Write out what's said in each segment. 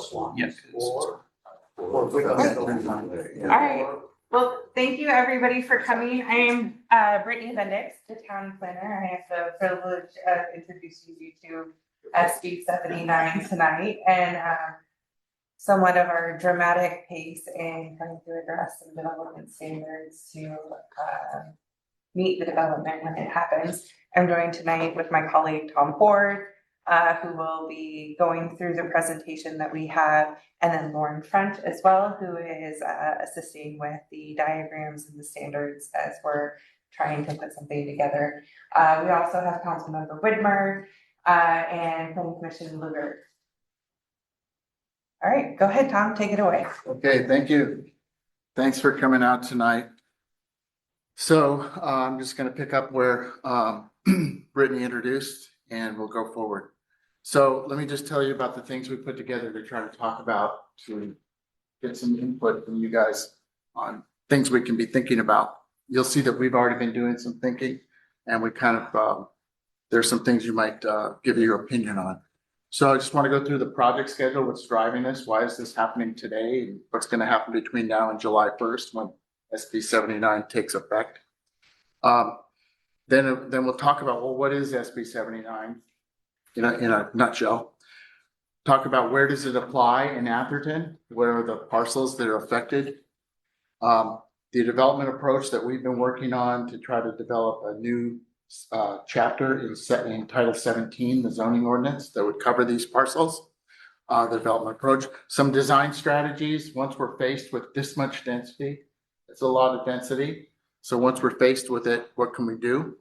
plus one. Yes. Or. All right. Well, thank you everybody for coming. I am Brittany Bendix, the town planner. I have the privilege of introducing you to SB 79 tonight and somewhat of our dramatic pace in trying to address some development standards to meet the development when it happens. I'm joined tonight with my colleague Tom Ford, who will be going through the presentation that we have, and then Lauren French as well, who is assisting with the diagrams and the standards as we're trying to put something together. We also have Councilmember Whitmer and Planning Commission Lugar. All right, go ahead, Tom, take it away. Okay, thank you. Thanks for coming out tonight. So I'm just going to pick up where Brittany introduced, and we'll go forward. So let me just tell you about the things we put together to try to talk about to get some input from you guys on things we can be thinking about. You'll see that we've already been doing some thinking, and we kind of, there's some things you might give your opinion on. So I just want to go through the project schedule, what's driving this, why is this happening today, and what's going to happen between now and July 1st when SB 79 takes effect. Then we'll talk about, well, what is SB 79 in a nutshell. Talk about where does it apply in Atherton? What are the parcels that are affected? The development approach that we've been working on to try to develop a new chapter in Title 17, the zoning ordinance that would cover these parcels. The development approach, some design strategies. Once we're faced with this much density, it's a lot of density. So once we're faced with it, what can we do?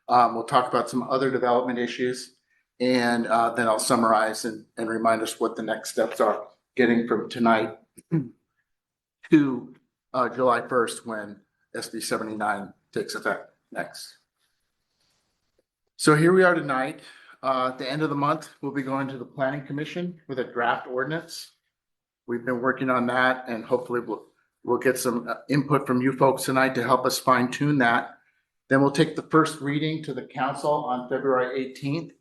We'll talk about some other development issues, and then I'll summarize and remind us what the next steps are getting from tonight to July 1st when SB 79 takes effect next. So here we are tonight. At the end of the month, we'll be going to the Planning Commission with a draft ordinance. We've been working on that, and hopefully we'll get some input from you folks tonight to help us fine tune that. Then we'll take the first reading to the council on February 18th.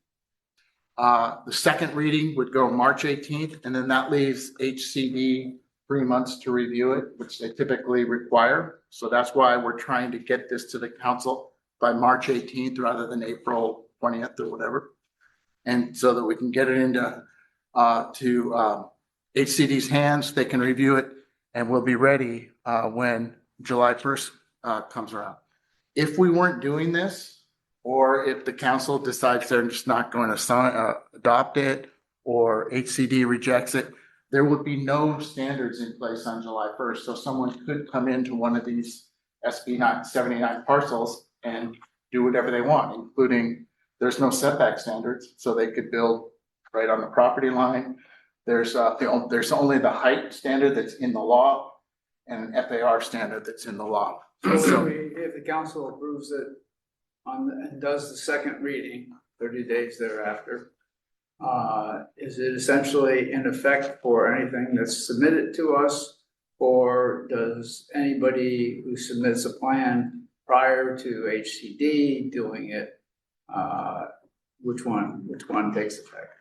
The second reading would go March 18th, and then that leaves HCD 3 months to review it, which they typically require. So that's why we're trying to get this to the council by March 18th rather than April 20th or whatever. And so that we can get it into HCD's hands, they can review it, and we'll be ready when July 1st comes around. If we weren't doing this, or if the council decides they're just not going to adopt it, or HCD rejects it, there would be no standards in place on July 1st. So someone could come into one of these SB 79 parcels and do whatever they want, including there's no setback standards, so they could build right on the property line. There's only the height standard that's in the law and an FAR standard that's in the law. So if the council approves it and does the second reading 30 days thereafter, is it essentially in effect for anything that's submitted to us, or does anybody who submits a plan prior to HCD doing it, which one takes effect?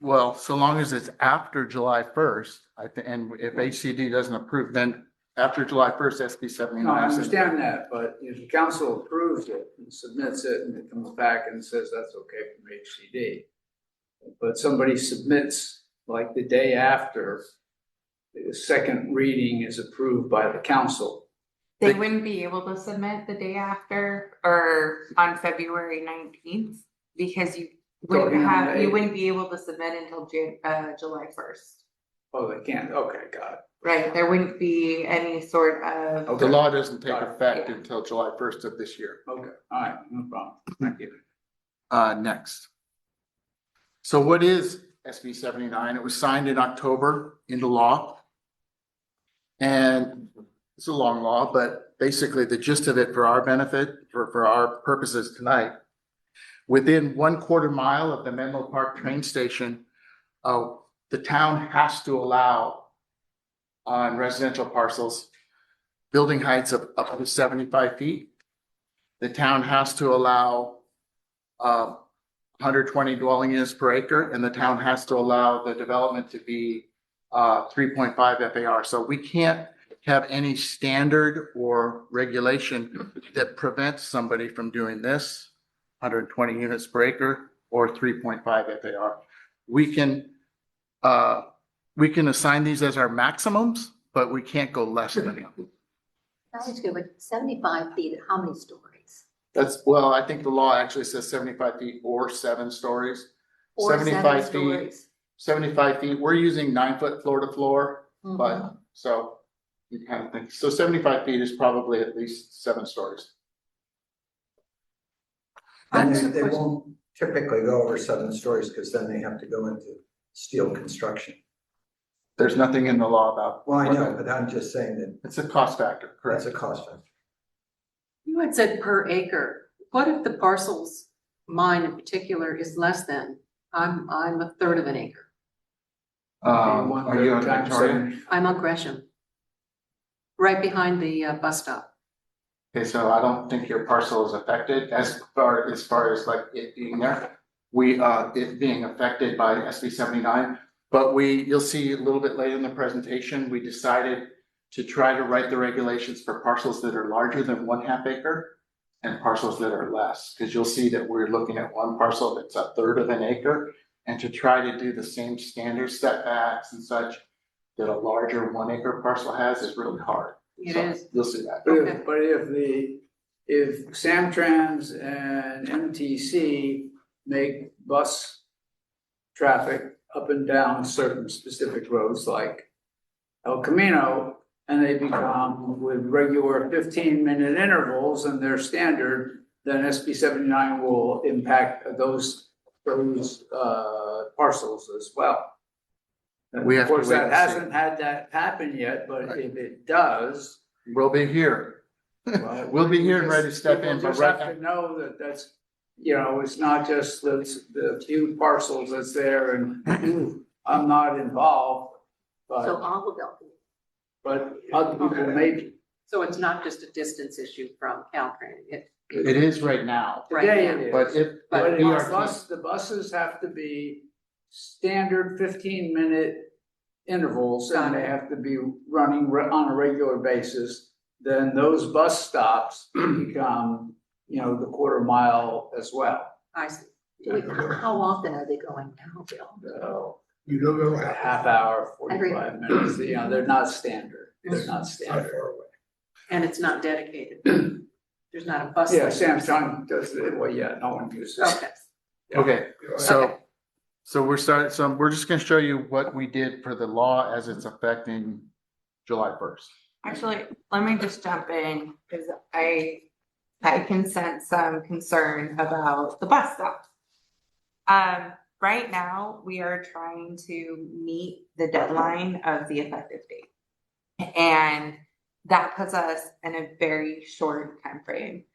Well, so long as it's after July 1st, and if HCD doesn't approve, then after July 1st, SB 79. No, I understand that, but if the council approves it and submits it and it comes back and says that's okay from HCD, but somebody submits like the day after the second reading is approved by the council. They wouldn't be able to submit the day after or on February 19th because you wouldn't be able to submit until July 1st. Oh, they can't. Okay, got it. Right, there wouldn't be any sort of. Okay. The law doesn't take effect until July 1st of this year. Okay, all right, no problem. Thank you. Next. So what is SB 79? It was signed in October into law. And it's a long law, but basically the gist of it for our benefit, for our purposes tonight, within 1/4 mile of the Menlo Park train station, the town has to allow on residential parcels building heights of up to 75 feet. The town has to allow 120 dwelling units per acre, and the town has to allow the development to be 3.5 FAR. So we can't have any standard or regulation that prevents somebody from doing this, 120 units per acre or 3.5 FAR. We can assign these as our maximums, but we can't go less than them. That's good, but 75 feet, how many stories? Well, I think the law actually says 75 feet or 7 stories. Or 75 7 feet. stories? 75 feet, we're using 9-foot floor to floor, Mhm. but so you kind of think, so 75 feet is probably at least 7 stories. And they won't typically go over 7 stories because then they have to go into steel construction. There's nothing in the law about. Well, I know, but I'm just saying that It's a cost factor, that's correct? a cost factor. You had said per acre. What if the parcels, mine in particular, is less than, I'm a third of an acre. Are you on Times Victoria? seven. I'm on Gresham. Right behind the bus stop. Okay, so I don't think your parcel is affected as far as like it being there. It being affected by SB 79, but you'll see a little bit later in the presentation, we decided to try to write the regulations for parcels that are larger than 1/2 acre and parcels that are less, because you'll see that we're looking at one parcel that's a third of an acre, and to try to do the same standard setbacks and such that a larger 1 acre parcel has is really hard. It So is. You'll see that. But if Samtrans and MTC make bus traffic up and down certain specific roads like El Camino, and they become with regular 15-minute intervals and they're standard, then SB 79 will impact those parcels as well. And We of have to course, wait that and see. hasn't had that happen yet, but if it does. We'll be here. well, We'll be here and just- ready to step in, people but just right have to know that that's, it's not just the few parcels that's there and I'm not involved, So but all of them. other people may be. So it's not just a distance issue from Caltrain. It is right now, Right Today now. it is. but But BRT the buses have to be standard 15-minute intervals and they have to be running on a regular basis. Then those bus stops become, the 1/4 mile as well. I see. Wait, how often are they going now, Bill? So You don't go a half hour, 45 minutes, they're not standard, they're not not standard. far away. And it's not dedicated. There's not a bus. Yeah, lane. Samsung does it, well, yeah, no one uses it. Okay. Okay, You know, so we're just gonna show you what we did for the law as it's affecting July 1st. Actually, let me just jump in, because I can sense some concern about the bus stop. Right now, we are trying to meet the deadline of the effective date. And that puts us in a very short timeframe.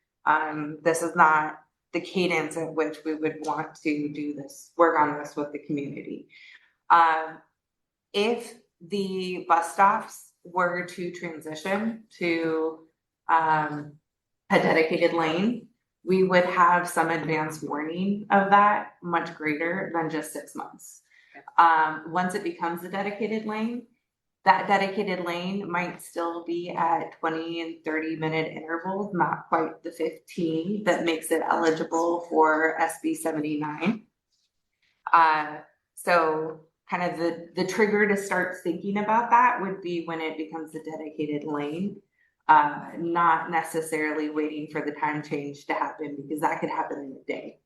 This is not the cadence at which we would want to do this, work on this with the community. If the bus stops were to transition to a dedicated lane, we would have some advance warning of that, much greater than just 6 months. Once it becomes a dedicated lane, that dedicated lane might still be at 20 and 30-minute intervals, not quite the 15 that makes it eligible for SB 79. So kind of the trigger to start thinking about that would be when it becomes a dedicated lane, not necessarily waiting for the time change to happen, because that could happen in a day.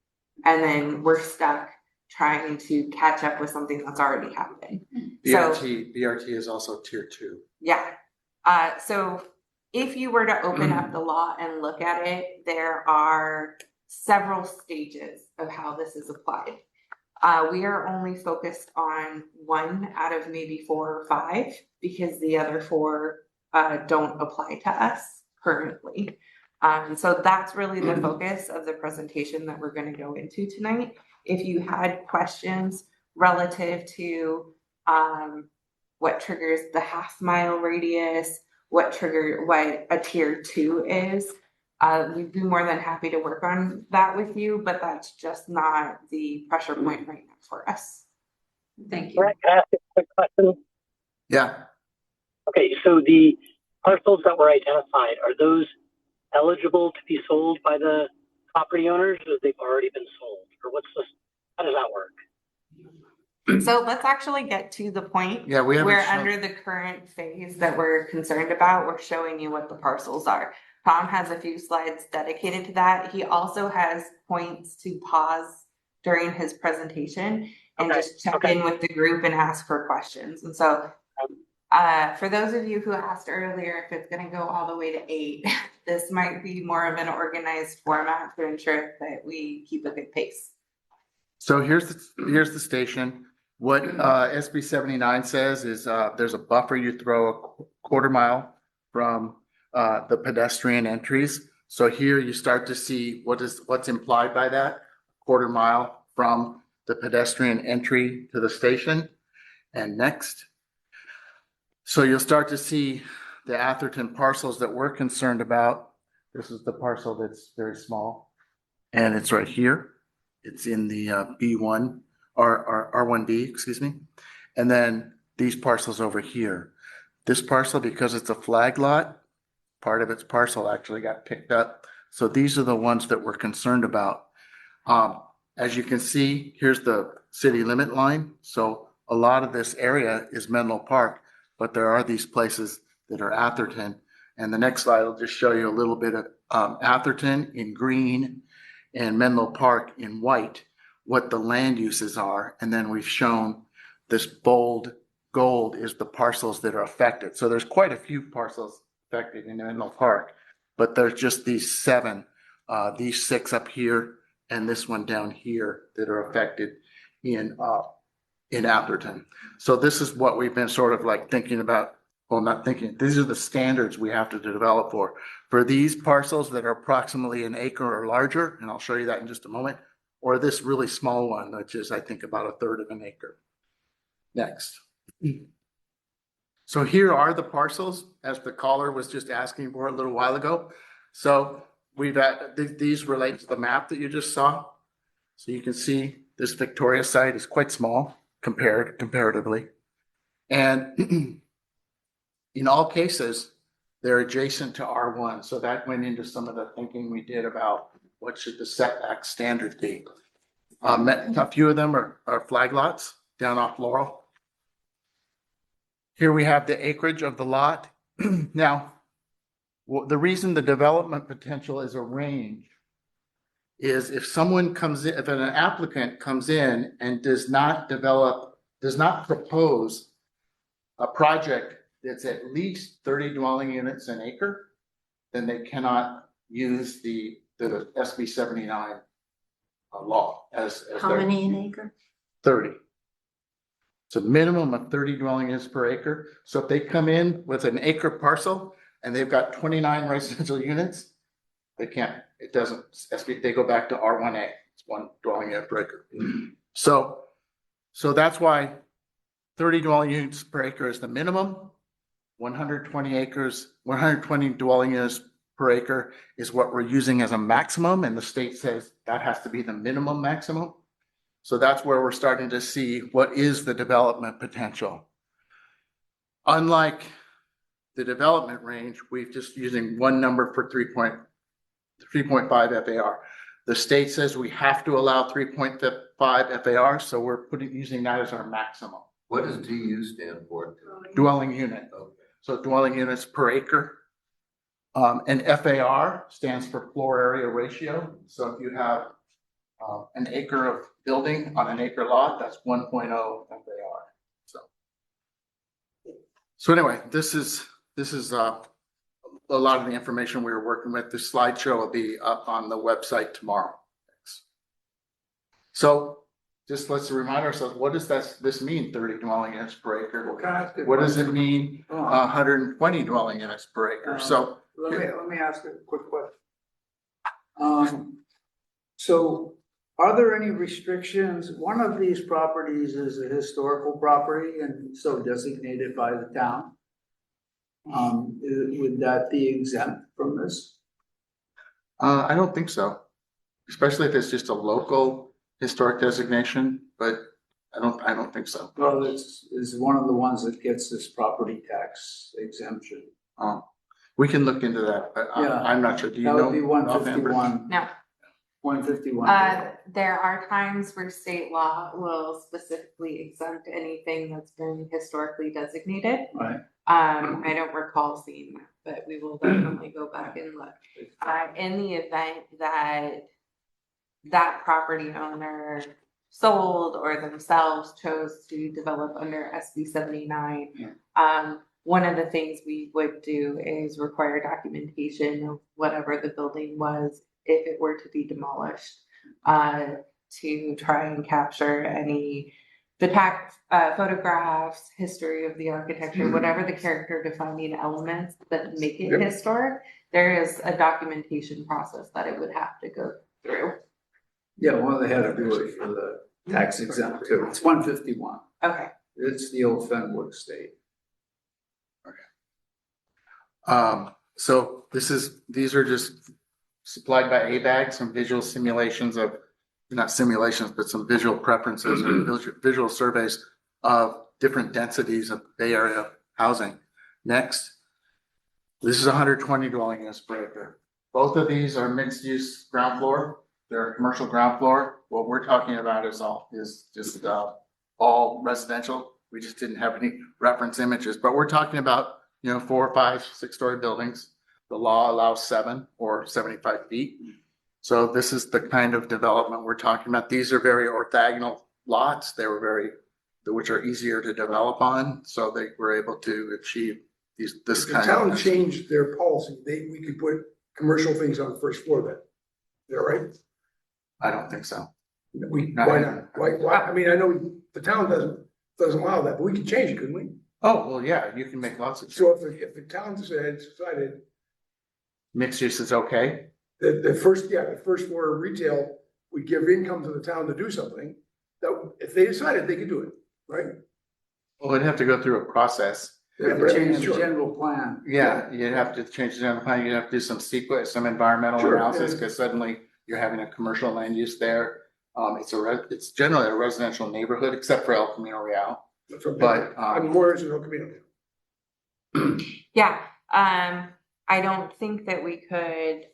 And then we're stuck trying to catch up with something that's already happened. So, BRT is also tier 2. yeah. So if you were to open up the law and look at it, there are several stages of how this is applied. We are only focused on 1 out of maybe 4 or 5, because the other 4 don't apply to us currently. So that's really the focus of the presentation that we're going to go into tonight. If you had questions relative to what triggers the half-mile radius, what a tier 2 is, we'd be more than happy to work on that with you, but that's just not the pressure point right now for us. Thank you. Brett, can I ask a quick question? Yeah, Okay, so the parcels that were identified, are those eligible to be sold by the property owners, or they've already been sold? Or how does that work? So let's actually get to the point. Yeah, we haven't Where shown- under the current phase that we're concerned about, we're showing you what the parcels are. Tom has a few slides dedicated to that. He also has points to pause during his presentation and Okay, just check okay. in with the group and ask for questions. And so for those of you who asked earlier if it's gonna go all the way to 8, this might be more of an organized format to ensure that we keep a good pace. so here's the station. What SB 79 says is there's a buffer you throw a quarter mile from the pedestrian entries. So here you start to see what's implied by that, quarter mile from the pedestrian entry to the station. And next. So you'll start to see the Atherton parcels that we're concerned about. This is the parcel that's very small. And it's right here. It's in the B1 or R1B, excuse me. And then these parcels over here. This parcel, because it's a flag lot, part of its parcel actually got picked up. So these are the ones that we're concerned about. As you can see, here's the city limit line. So a lot of this area is Menlo Park, but there are these places that are Atherton. And the next slide will just show you a little bit of Atherton in green and Menlo Park in white, what the land uses are. And then we've shown this bold gold is the parcels that are affected. So there's quite a few parcels affected in Menlo Park, but there's just these 7, these 6 up here and this one down here that are affected in Atherton. So this is what we've been sort of like thinking about. Well, not thinking, these are the standards we have to develop for. For these parcels that are approximately an acre or larger, and I'll show you that in just a moment, or this really small one, which is I think about 1/3 of an acre. Next. So here are the parcels as the caller was just asking for a little while ago. So we've these relate to the map that you just saw. So you can see this Victoria site is quite small comparatively. And in all cases, they're adjacent to R1. So that went into some of the thinking we did about what should the setback standard be. A few of them are flag lots down off Laurel. Here we have the acreage of the lot. Now, the reason the development potential is a range is if someone comes in, if an applicant comes in and does not propose a project that's at least 30 dwelling units an acre, then they cannot use the SB 79 law as How their many an acre? 30. It's a minimum of 30 dwelling units per acre. So if they come in with an acre parcel and they've got 29 residential units, they can't, it doesn't, they go back to R1A. It's 1 dwelling unit per acre. So that's why 30 dwelling units per acre is the minimum. 120 dwelling units per acre is what we're using as a maximum, and the state says that has to be the minimum maximum. So that's where we're starting to see what is the development potential. Unlike the development range, we're just using one number for 3.5 FAR. The state says we have to allow 3.5 FAR, so we're using that as our maximum. What does DU stand for? Dwelling unit. Okay. So dwelling units per acre. And FAR stands for floor area ratio. So if you have an acre of building on an acre lot, that's 1.0 FAR. So anyway, this is a lot of the information we were working with. The slideshow will be up on the website tomorrow. Thanks. So just let's remind ourselves, what does this mean, 30 dwelling units per acre? Well, can I ask a What does it question? mean, 120 dwelling units per acre? So Let me ask a quick question. So are there any restrictions? One of these properties is a historical property and so designated by the town. Would that be exempt from this? I don't think so. Especially if it's just a local historic designation, but I don't think so. Well, it's one of the ones that gets this property tax exemption. We can look into that, but Yeah. I'm not sure. Do you That know? would be one offhand, Brittany? fifty-one. No. 151. There are times where state law will specifically exempt anything that's been historically designated. Right. I don't recall seeing that, but we will definitely go back and look. In the event that that property owner sold or themselves chose to develop under SB 79, one of the things we would do is require documentation of whatever the building was if it were to be demolished, to try and capture the tax photographs, history of the architecture, whatever the character defining elements that make it historic. There is a documentation process that it would have to go through. Yeah, well, they had to do it for the tax exempt too. It's 151. Okay. It's the old Fenwood estate. So these are just supplied by ABAG, some visual simulations of, not simulations, but some visual preferences and visual surveys of different densities of Bay Area housing. Next, this is 120 dwelling units per acre. Both of these are mixed use ground floor. They're commercial ground floor. What we're talking about is just all residential. We just didn't have any reference images, but we're talking about, 4, 5, 6-story buildings. The law allows 7 or 75 feet. So this is the kind of development we're talking about. These are very orthogonal lots. Which are easier to develop on. So they were able to achieve this If the kind town of. changed their policy, we could put commercial things on the first floor then. Is that right? I don't think so. Why not? Why, I mean, I know the town doesn't allow that, but we could change it, couldn't we? Oh, well, yeah, you can make lots of. So if the town decided Mixed use is okay. that the first floor of retail would give income to the town to do something, that if they decided they could do it, right? Well, it'd have to go through a process. They have to change the general plan. Yeah, you'd have to change the general plan. You'd have to do some environmental Sure, analysis, yeah. because suddenly you're having a commercial land use there. It's generally a residential neighborhood, except for El Camino Real. That's what But, I'm more interested in community. Yeah, I don't think that we could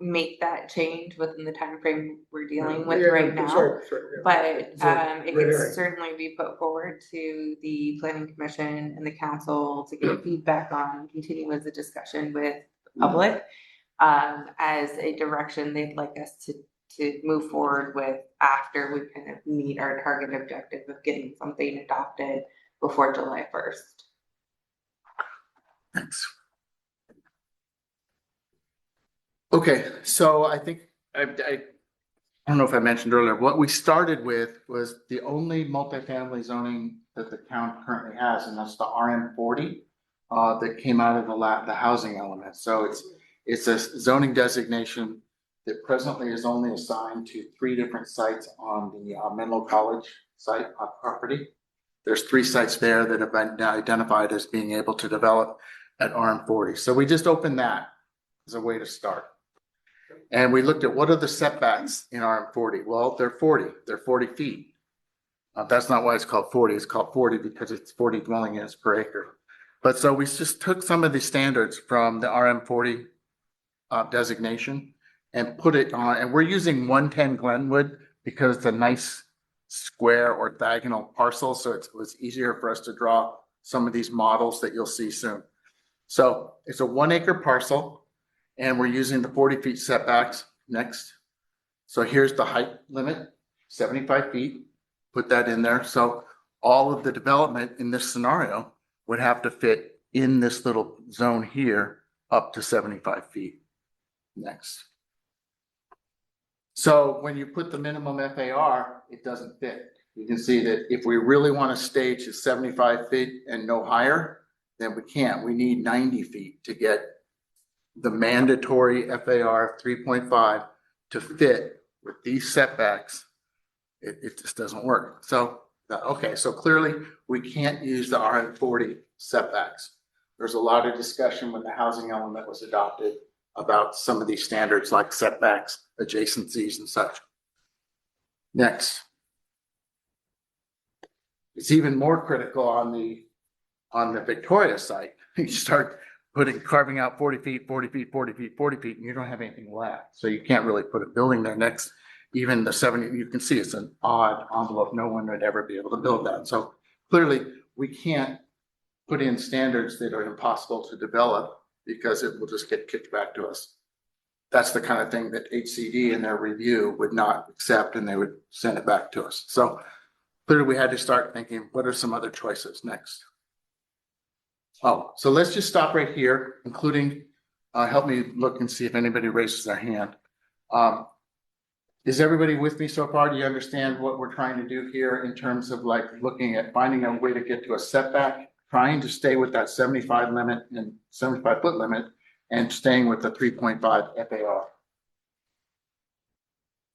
make that change within the time frame we're dealing with right now. Sorry, yeah. But It's a it red could herring. certainly be put forward to the planning commission and the council to get feedback on, continue as a discussion with the public. As a direction they'd like us to move forward with after we kind of meet our target objective of getting something adopted before July 1st. Thanks. Okay, so I think I don't know if I mentioned earlier, what we started with was the only multifamily zoning that the town currently has, and that's the RM 40 that came out of the housing element. So it's a zoning designation that presently is only assigned to 3 different sites on the Menlo College site property. There's 3 sites there that have been identified as being able to develop at RM 40. So we just opened that as a way to start. And we looked at what are the setbacks in RM 40? Well, they're 40 feet. That's not why it's called 40. It's called 40 because it's 40 dwelling units per acre. But so we just took some of the standards from the RM 40 designation and put it on, and we're using 110 Glenwood because it's a nice square orthogonal parcel. So it was easier for us to draw some of these models that you'll see soon. So it's a 1 acre parcel. And we're using the 40 feet setbacks next. So here's the height limit, 75 feet, put that in there. So all of the development in this scenario would have to fit in this little zone here up to 75 feet next. So when you put the minimum FAR, it doesn't fit. You can see that if we really want to stage at 75 feet and no higher, then we can't. We need 90 feet to get the mandatory FAR of 3.5 to fit with these setbacks. It just doesn't work. So, okay, so clearly we can't use the RM 40 setbacks. There's a lot of discussion when the housing element was adopted about some of these standards like setbacks, adjacencies and such. Next. It's even more critical on the Victoria site. You start carving out 40 feet, 40 feet, 40 feet, 40 feet, and you don't have anything left. So you can't really put a building there next. Even the 70, you can see it's an odd envelope. No one would ever be able to build that. So clearly we can't put in standards that are impossible to develop because it will just get kicked back to us. That's the kind of thing that HCD in their review would not accept, and they would send it back to us. So clearly we had to start thinking, what are some other choices next? Oh, so let's just stop right here, including, help me look and see if anybody raises their hand. Is everybody with me so far? Do you understand what we're trying to do here in terms of like looking at finding a way to get to a setback, trying to stay with that 75 limit and 75-foot limit, and staying with the 3.5 FAR?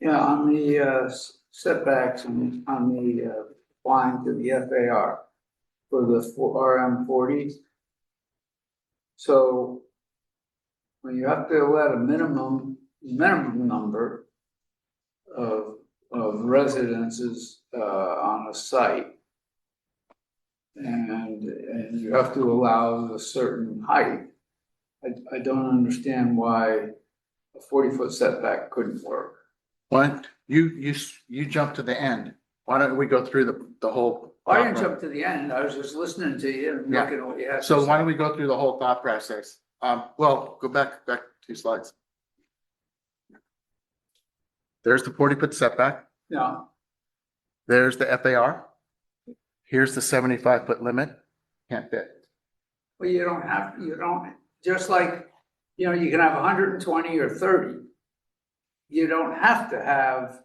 Yeah, on the setbacks and on the applying to the FAR for the RM40s. So when you have to let a minimum number of residences on a site, and you have to allow a certain height, I don't understand why a 40-foot setback couldn't work. What? You jump to the end. Why don't we go through the whole? I didn't jump to the end, I was just listening to you and looking at what you had to So say. why don't we go through the whole thought process? Well, go back 2 slides. There's the 40-foot setback. No, There's the FAR. Here's the 75-foot limit. Can't fit. well, you don't, just like, you can have 120 or 30. You don't have to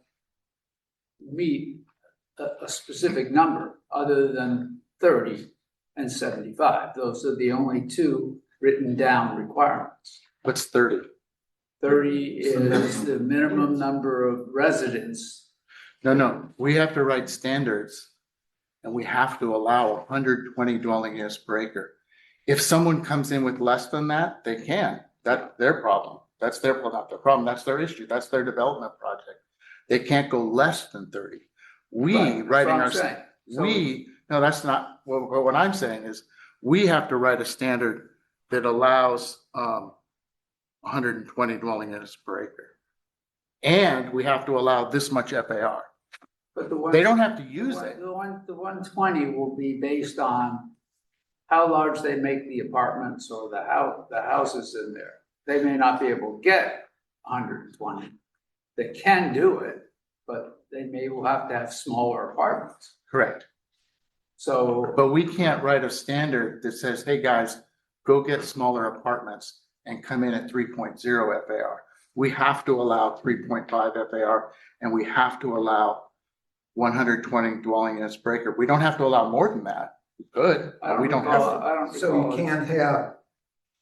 meet a specific number other than 30 and 75. Those are the only two written down requirements. What's 30? 30 is the minimum number of residents. No, we have to write standards and we have to allow 120 dwelling units per acre. If someone comes in with less than that, they can. That's their problem. That's not their problem. That's their issue. That's their development project. They can't go less than 30. We Right, that's writing what our, I'm saying. So- no, that's not, what I'm saying is we have to write a standard that allows 120 dwelling units per acre. And we have to allow this much FAR. But the one. They don't have to use it. The 120 will be based on how large they make the apartments or the houses in there. They may not be able to get 120. They can do it, but they will have to have smaller apartments. Correct. So, But we can't write a standard that says, hey, guys, go get smaller apartments and come in at 3.0 FAR. We have to allow 3.5 FAR and we have to allow 120 dwelling units per acre. We don't have to allow more than that. We could, but we don't have to. I don't So you recall. can't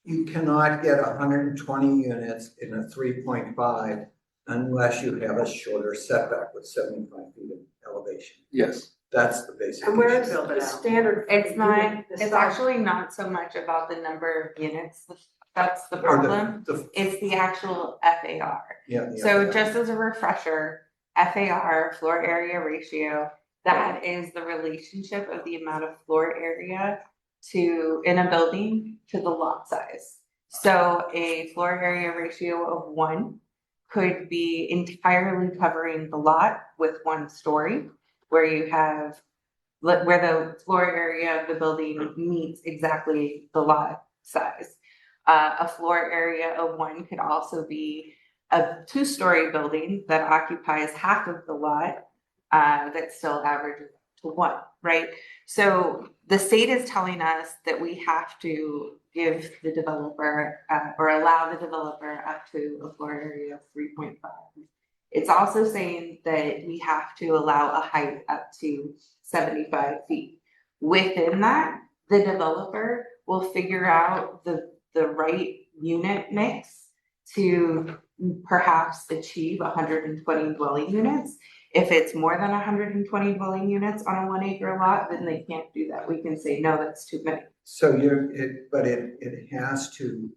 you cannot get 120 units in a 3.5 unless you have a shorter setback with 75 feet of elevation. Yes. That's the basic. And where issue. is the standard? It's not, it's actually not so much about the number of units, that's the Or problem. the- It's the actual FAR. Yeah. So just as a refresher, FAR, floor area ratio, that is the relationship of the amount of floor area in a building to the lot size. So a floor area ratio of 1 could be entirely covering the lot with 1 story, where you have, where the floor area of the building meets exactly the lot size. A floor area of 1 could also be a 2-story building that occupies half of the lot, that still averages to 1, right? So the state is telling us that we have to give the developer, or allow the developer up to a floor area of 3.5. It's also saying that we have to allow a height up to 75 feet. Within that, the developer will figure out the right unit mix to perhaps achieve 120 dwelling units. If it's more than 120 dwelling units on a 1 acre lot, then they can't do that. We can say, no, that's too many. So it has to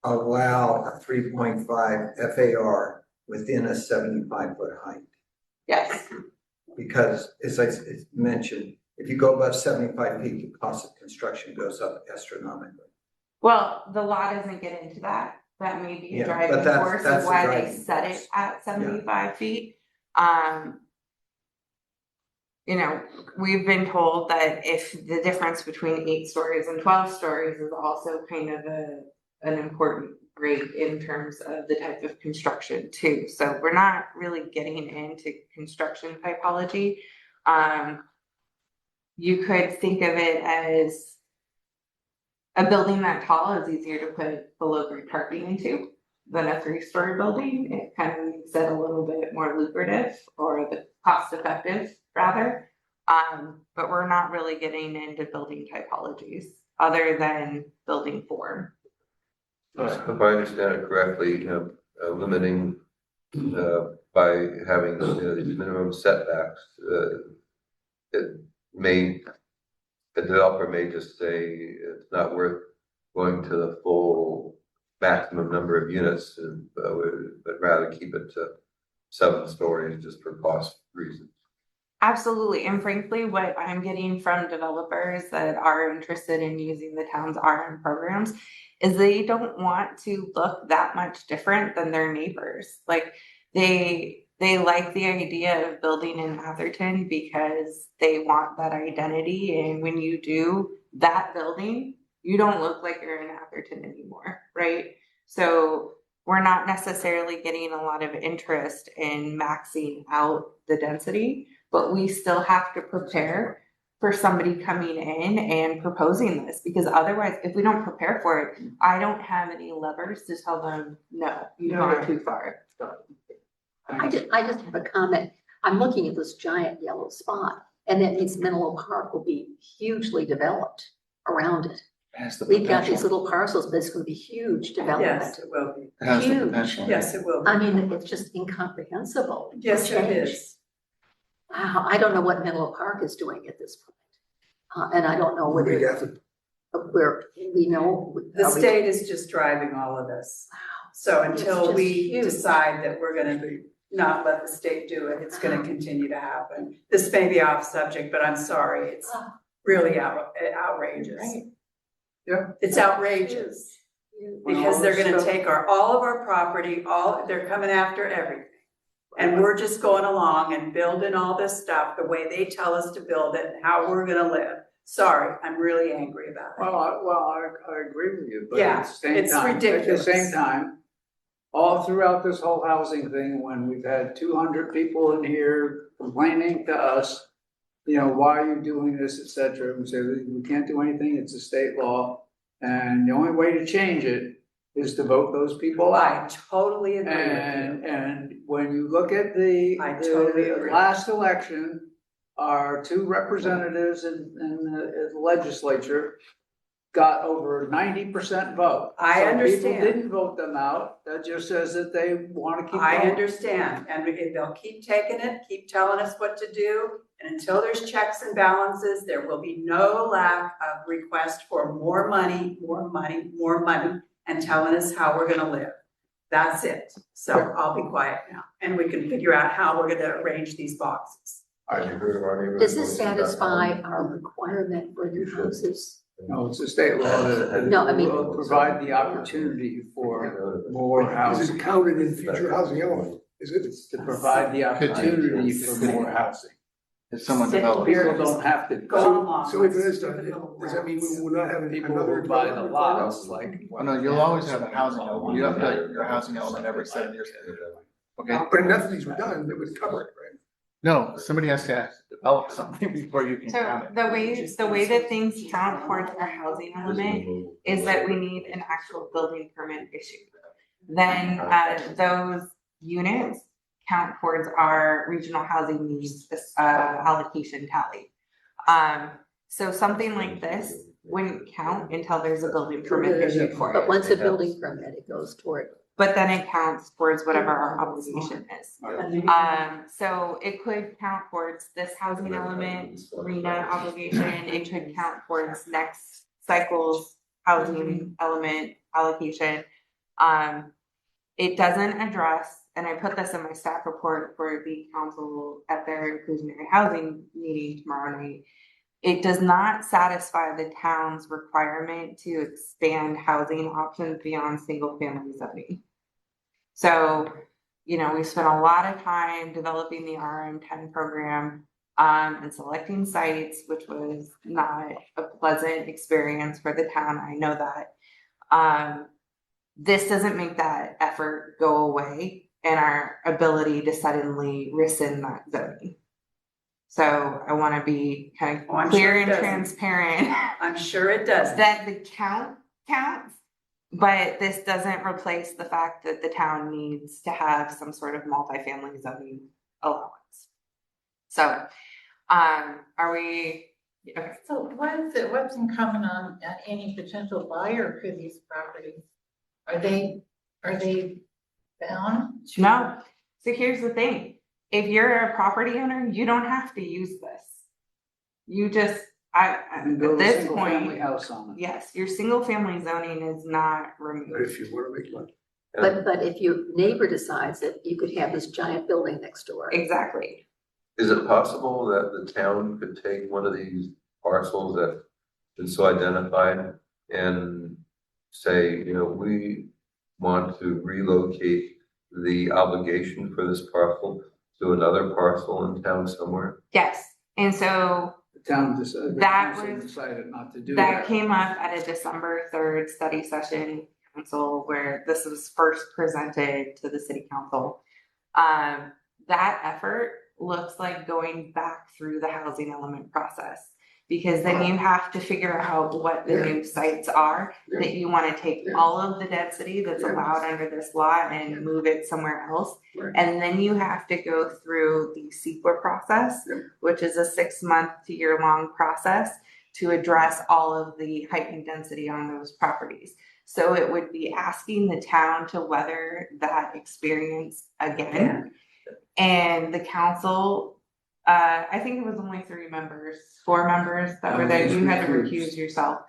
allow a 3.5 FAR within a 75-foot height. Yes, Because as I mentioned, if you go above 75 feet, the cost of construction goes up astronomically. well, the law doesn't get into that. That may be Yeah, a but driving that's- force that's of the why they driving set force. it at 75 feet. You know, we've been told that if the difference between 8 stories and 12 stories is also kind of an important grade in terms of the type of construction too. So we're not really getting into construction typology. You could think of it as a building that tall is easier to put below grade parking into than a 3-story building. It kind of makes it a little bit more lucrative or the cost effective rather. But we're not really getting into building typologies other than building form. If I understand it correctly, limiting, by having, these minimum setbacks, the developer may just say it's not worth going to the full maximum number of units, but rather keep it to 7 stories just for cost reasons. Absolutely, and frankly, what I'm getting from developers that are interested in using the town's RM programs is they don't want to look that much different than their neighbors. Like they like the idea of building in Atherton because they want that identity, and when you do that building, you don't look like you're in Atherton anymore, right? So we're not necessarily getting a lot of interest in maxing out the density, but we still have to prepare for somebody coming in and proposing this, because otherwise, if we don't prepare for it, I don't have any levers to tell them, no, you've gone too far. I just have a comment. I'm looking at this giant yellow spot, and that means Menlo Park will be hugely developed around it. Has the We've got these potential. little parcels, but it's gonna be huge development. Yes, it will be. It has the Huge. potential. Yes, it will be. I mean, it's just incomprehensible. Yes, it Change. is. Wow, I don't know what Menlo Park is doing at this point. And I don't know whether We'd have to, where we know. The are we- state is just driving all of this. Wow. So It's until just we huge. decide that we're gonna not let the state do it, it's gonna continue to happen. This may be off subject, but I'm sorry, it's Ah. really outrageous. Right. Yeah. It's outrageous, because they're gonna take all of our property, they're coming after everything. And we're just going along and building all this stuff the way they tell us to build it and how we're gonna live. Sorry, I'm really angry about it. I agree with you, but Yeah, at the same it's time, at ridiculous. the same time, all throughout this whole housing thing, when we've had 200 people in here complaining to us, why are you doing this, et cetera, we say, we can't do anything, it's a state law, and the only way to change it is to vote those people I out. totally agree with you. And when you look at the totally agree. last election, our 2 representatives in the legislature got over 90% vote. I So understand. people didn't vote them out, that just says that they wanna keep going. I understand, and they'll keep taking it, keep telling us what to do, and until there's checks and balances, there will be no lack of request for more money, more money, more money, and telling us how we're gonna live. That's it, so I'll be quiet now, and we can figure out how we're gonna arrange these boxes. Does this satisfy our requirement for new houses? No, it's a state law that No, I mean- will provide the opportunity for more is housing, it counted in future housing element? Is it? to provide the opportunity for more housing. If someone Sit develops. here. People don't have to. Go along. So if it is done, does that mean we will not have People another? who buy the development lots, requirement? like. Oh, no, you'll always have a housing element. You have your housing element every 7 years. Okay? But if none of these were done, they would cover it, right? No, somebody has to develop something before you can So count it. the way that things count towards our housing element is that we need an actual building permit issued. Then those units count towards our regional housing needs allocation tally. So something like this wouldn't count until there's a building permit issued for But it. once a building permit, it goes toward. But then it counts towards whatever our obligation is. So it could count towards this housing element, RENA obligation, it could count towards next cycle's housing element allocation. It doesn't address, and I put this in my staff report for the council at their inclusionary housing meeting tomorrow night. It does not satisfy the town's requirement to expand housing options beyond single family zoning. So, you know, we spent a lot of time developing the RM10 program and selecting sites, which was not a pleasant experience for the town. I know that. This doesn't make that effort go away and our ability to suddenly rescind that zoning. So I want to be kind Oh, I'm of clear sure it and doesn't. transparent I'm sure it does. that the count counts, but this doesn't replace the fact that the town needs to have some sort of multifamily zoning allowance. So, are we, okay, So what's in common on any potential buyer for these properties? Are they bound to? no. So here's the thing. If you're a property owner, you don't have to use this. You just, at And build a this single family point, house on it. yes, your single family zoning is not But removed. if you wanna make money. But if your neighbor decides that you could have this giant building next door. Exactly. Is it possible that the town could take one of these parcels that been so identified and say, you know, we want to relocate the obligation for this parcel to another parcel in town somewhere? Yes. And so The town decided, That was- decided not to do that that. came up at a December 3rd study session council where this was first presented to the city council. That effort looks like going back through the housing element process. Because then you have to figure out what the new sites are, that you wanna take all of the density that's allowed under this law and move it somewhere else. Right. And then you have to go through the CEQA process, which is a 6-month to year-long process to address all of the heightened density on those properties. So it would be asking the town to weather that experience again. And the council, I think it was only 4 members that were there, you had to recuse yourself.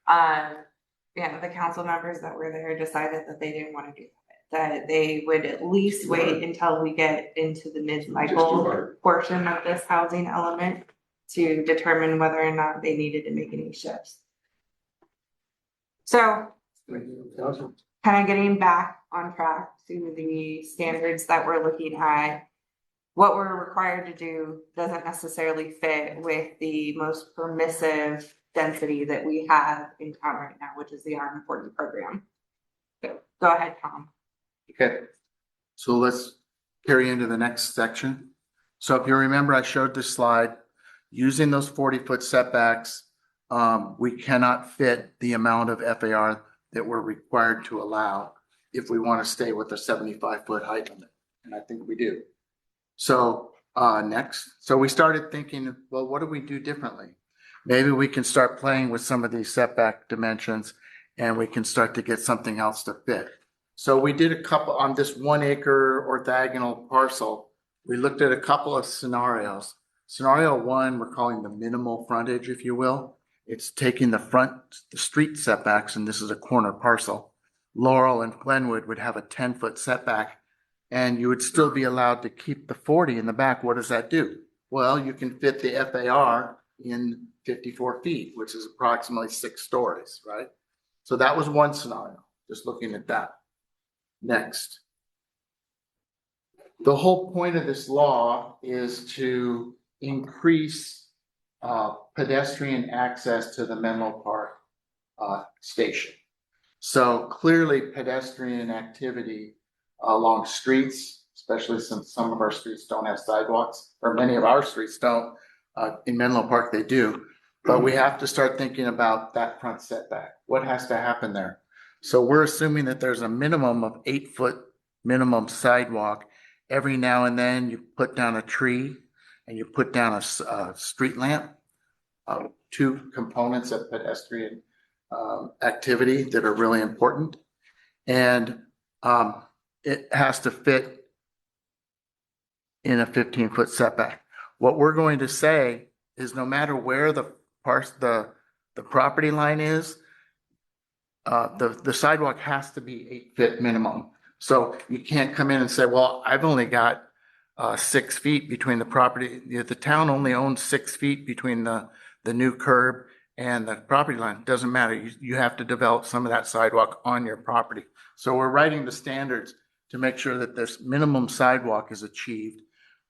Yeah, the council members that were there decided that they didn't wanna do that. That they would at least wait until we get into the mid-cycle portion of this housing element to determine whether or not they needed to make any shifts. So, kind of getting back on track to the standards that we're looking at. What we're required to do doesn't necessarily fit with the most permissive density that we have in town right now, which is the RM40 program. Go ahead, Tom. Okay, so let's carry into the next section. So if you remember, I showed this slide, using those 40-foot setbacks, we cannot fit the amount of FAR that we're required to allow if we want to stay with the 75-foot height limit, and I think we do. So next, so we started thinking, well, what do we do differently? Maybe we can start playing with some of these setback dimensions and we can start to get something else to fit. So we did a couple on this 1 acre orthogonal parcel. We looked at a couple of scenarios. Scenario 1, we're calling the minimal frontage, if you will. It's taking the street setbacks, and this is a corner parcel. Laurel and Glenwood would have a 10-foot setback, and you would still be allowed to keep the 40 in the back. What does that do? Well, you can fit the FAR in 54 feet, which is approximately 6 stories, right? So that was one scenario, just looking at that. Next. The whole point of this law is to increase pedestrian access to the Menlo Park station. So clearly pedestrian activity along streets, especially since some of our streets don't have sidewalks, or many of our streets don't. In Menlo Park, they do. But we have to start thinking about that front setback. What has to happen there? So we're assuming that there's a minimum of 8-foot minimum sidewalk. Every now and then you put down a tree and you put down a street lamp. 2 components of pedestrian activity that are really important. And it has to fit in a 15-foot setback. What we're going to say is no matter where the property line is, the sidewalk has to be 8 feet minimum. So you can't come in and say, well, I've only got 6 feet between the property. The town only owns 6 feet between the new curb and the property line. Doesn't matter. You have to develop some of that sidewalk on your property. So we're writing the standards to make sure that this minimum sidewalk is achieved,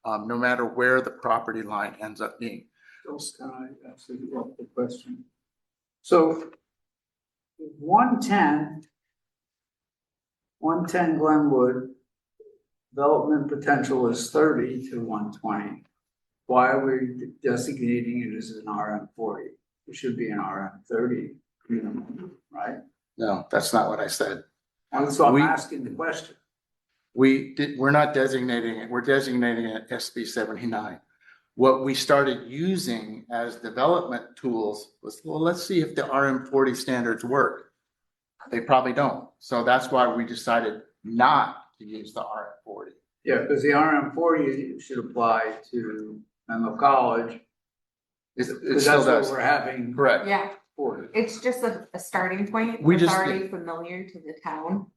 no matter where the property line ends up being. Can I ask you a question? So 110 Glenwood, development potential is 30 to 120. Why are we designating it as an RM 40? It should be an RM 30 minimum, right? No, that's not what I said. That's why I'm We- asking the question. We're not designating it, we're designating it SB 79. What we started using as development tools was, well, let's see if the RM 40 standards work. They probably don't. So that's why we decided not to use the RM 40. Yeah, because the RM 40 should apply to Menlo College. It Because still that's what does. we're having Correct. Yeah, 40. it's just a starting point. We It's just- already familiar to the town.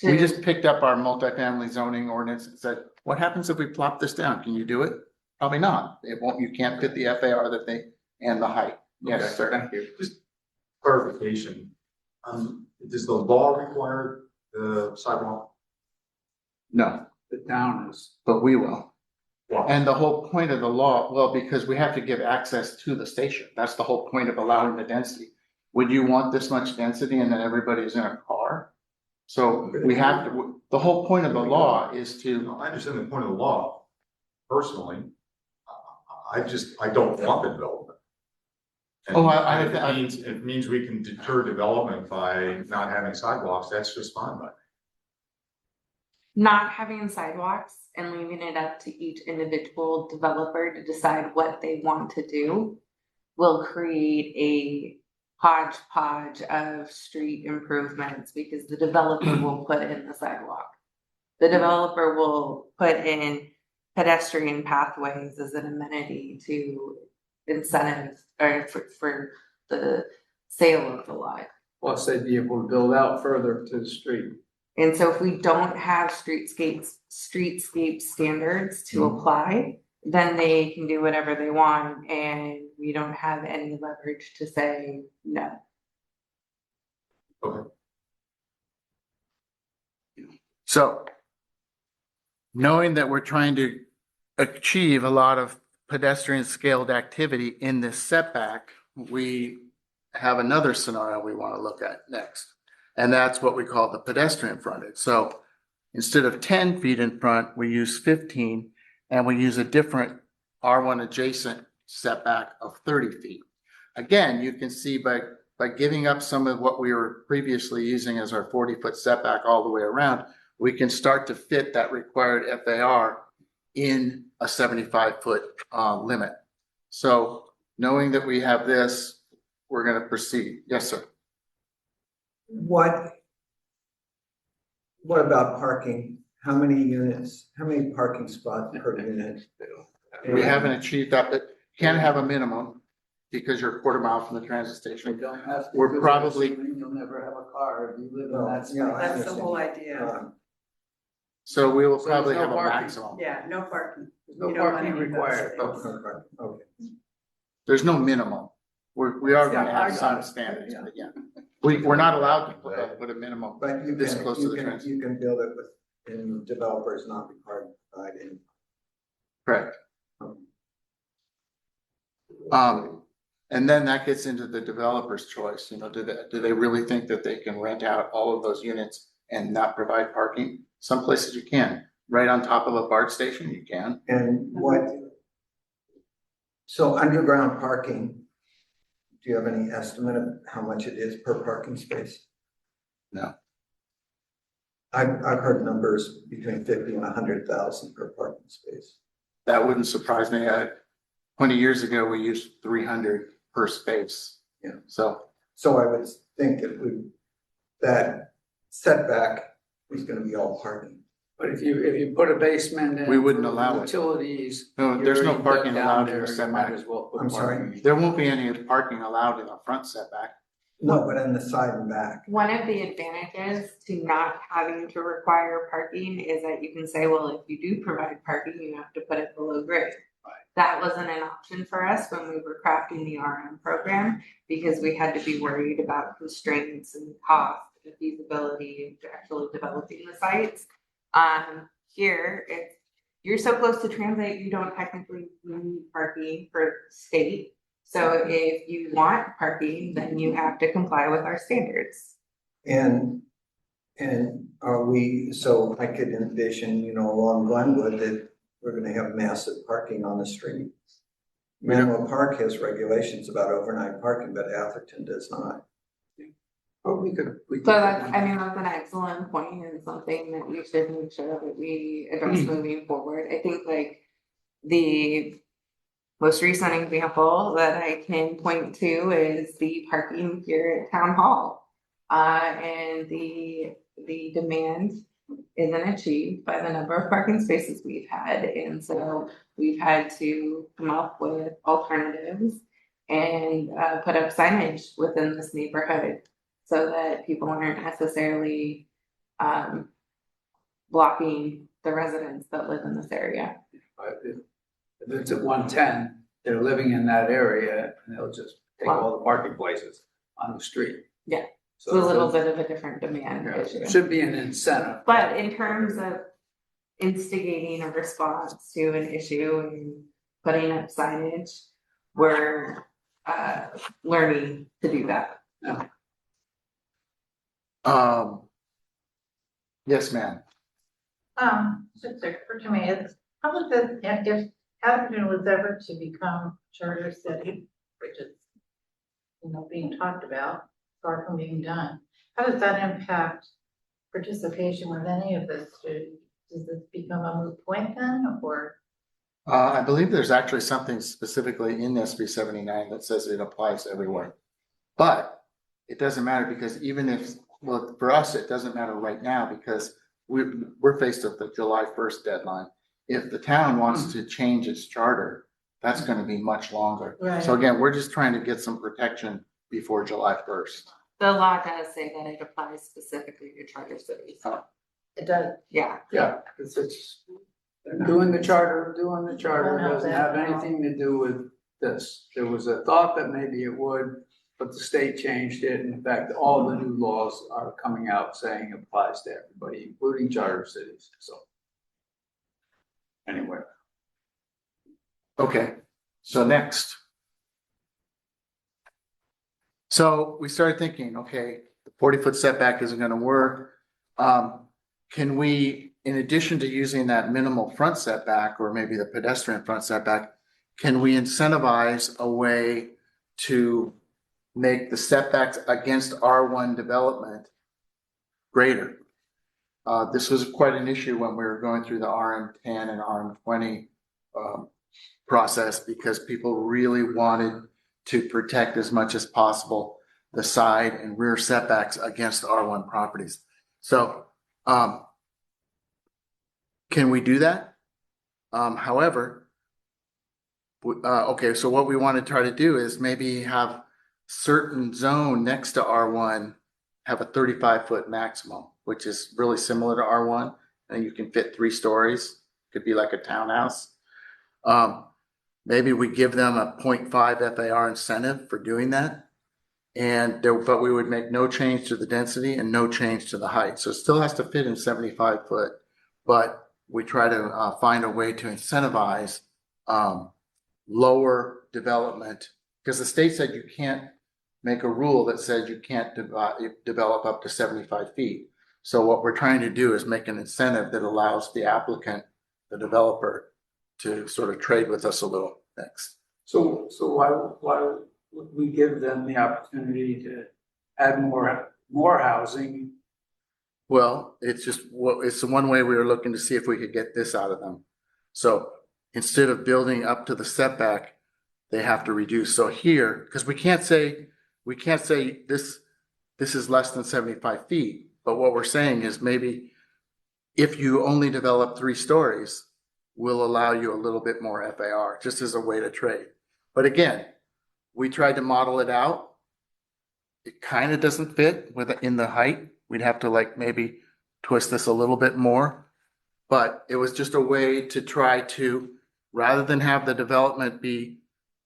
We to- just picked up our multifamily zoning ordinance and said, what happens if we plop this down? Can you do it? Probably not. It won't, you can't fit the FAR that they, and the height. Yes, Okay, sir. Thank you. Clarification, does the law require the sidewalk? No, The town is, but we will. Well, And the whole point of the law, well, because we have to give access to the station. That's the whole point of allowing the density. Would you want this much density and then everybody's in a car? So we have to, the whole point of the law is to, I understand the point of the law. Personally, I don't want the development. And Oh, I- if it means we can deter development by not having sidewalks, that's just fine by me. Not having sidewalks and leaving it up to each individual developer to decide what they want to do will create a hodgepodge of street improvements because the developer will put in the sidewalk. The developer will put in pedestrian pathways as an amenity to incentive or for the sale of the lot. plus they'd be able to build out further to the street. And so if we don't have streetscape standards to apply, then they can do whatever they want and we don't have any leverage to say no. so. Knowing that we're trying to achieve a lot of pedestrian scaled activity in this setback, we have another scenario we want to look at next. And that's what we call the pedestrian frontage. So instead of 10 feet in front, we use 15 and we use a different R1 adjacent setback of 30 feet. Again, you can see by giving up some of what we were previously using as our 40-foot setback all the way around, we can start to fit that required FAR in a 75-foot limit. So knowing that we have this, we're going to proceed. Yes, sir. What about parking? How many parking spots per unit? We haven't achieved that, but can have a minimum because you're a quarter mile from the transit You station. don't have to. We're because probably- assuming You'll never have a car if you live in Well, that. yeah, I That's the understand. whole idea. So we will So probably there's have no a parking. maximum. Yeah, no parking. There's no You don't want parking any of those required. things. Okay. There's no minimum. We are going to Yeah, I have got some it. standards, Yeah. but yeah. We're not allowed to put a minimum But you this can, close to the transit. you can build it with, and developers not required to provide any. Correct. And then that gets into the developer's choice, you know, do they really think that they can rent out all of those units and not provide parking? Some places you can, right on top of a BART station, you can. And so underground parking, do you have any estimate of how much it is per parking space? No. I've heard numbers between 50 and 100,000 per parking space. That wouldn't surprise me. 20 years ago, we used 300 per space. Yeah. So, So I would think that setback is gonna be all parking. But if you put a basement in. We wouldn't for allow it. Utilities. No, there's no you're parking down allowed in there, the you setback. might as well put I'm sorry? parking. there won't be any parking allowed in the front setback. No, but on the side and back. One of the advantages to not having to require parking is that you can say, well, if you do provide parking, you have to put it below grade. That wasn't an option for us when we were crafting the RM program, because we had to be worried about constraints and cost and feasibility to actually developing the sites. Here, if you're so close to transit, you don't technically need parking for state. So if you want parking, then you have to comply with our standards. And are we, so I could envision, you know, along Glenwood that we're gonna have massive parking on the street. Manuel Park has regulations about overnight parking, but Atherton does not. But we could. So that's, I mean, that's an excellent point and something that we should make sure that we address moving forward. I think like the most recent example that I can point to is the parking here at Town Hall. And the demand isn't achieved by the number of parking spaces we've had. And so we've had to come up with alternatives and put up signage within this neighborhood so that people aren't necessarily blocking the residents that live in this area. But if it's at 110, they're living in that area and they'll just take all the parking places on the street. Yeah. It's So a little bit of a different demand issue. it should be an incentive. But in terms of instigating a response to an issue and putting up signage, we're learning to do that. Yes, ma'am. Just occurred to me, it's probably that if Atherton was ever to become charter city, which is, you know, being talked about, far from being done, how does that impact participation with any of this? Does this become a moot point then, or? I believe there's actually something specifically in SB 79 that says it applies everywhere. But it doesn't matter because even if, well, for us, it doesn't matter right now because we're faced with the July 1st deadline. If the town wants to change its charter, that's going to be much longer. Right. So again, we're just trying to get some protection before July 1st. The law does say that it applies specifically to charter cities. It does. Yeah. Yeah, because it's, they're doing the charter, doesn't have anything to do with this. There was a thought that maybe it would, but the state changed it. In fact, all the new laws are coming out saying it applies to everybody, including charter cities, so. Anyway. Okay, so next. So we started thinking, okay, the 40-foot setback isn't gonna work. Can we, in addition to using that minimal front setback or maybe the pedestrian front setback, can we incentivize a way to make the setbacks against R1 development greater? This was quite an issue when we were going through the RM10 and RM20 process because people really wanted to protect as much as possible the side and rear setbacks against R1 properties. So can we do that? However, okay, so what we want to try to do is maybe have certain zone next to R1 have a 35-foot maximum, which is really similar to R1, and you can fit 3 stories. Could be like a townhouse. Maybe we give them a 0.5 FAR incentive for doing that. But we would make no change to the density and no change to the height. So it still has to fit in 75 foot, but we try to find a way to incentivize lower development because the state said you can't make a rule that says you can't develop up to 75 feet. So what we're trying to do is make an incentive that allows the applicant, the developer, to sort of trade with us a little next. So why would we give them the opportunity to add more housing? Well, it's the one way we were looking to see if we could get this out of them. So instead of building up to the setback, they have to reduce. So here, because we can't say this is less than 75 feet. But what we're saying is maybe if you only develop 3 stories, we'll allow you a little bit more FAR just as a way to trade. But again, we tried to model it out it kind of doesn't fit in the height. We'd have to like maybe twist this a little bit more. But it was just a way to try to, rather than have the development be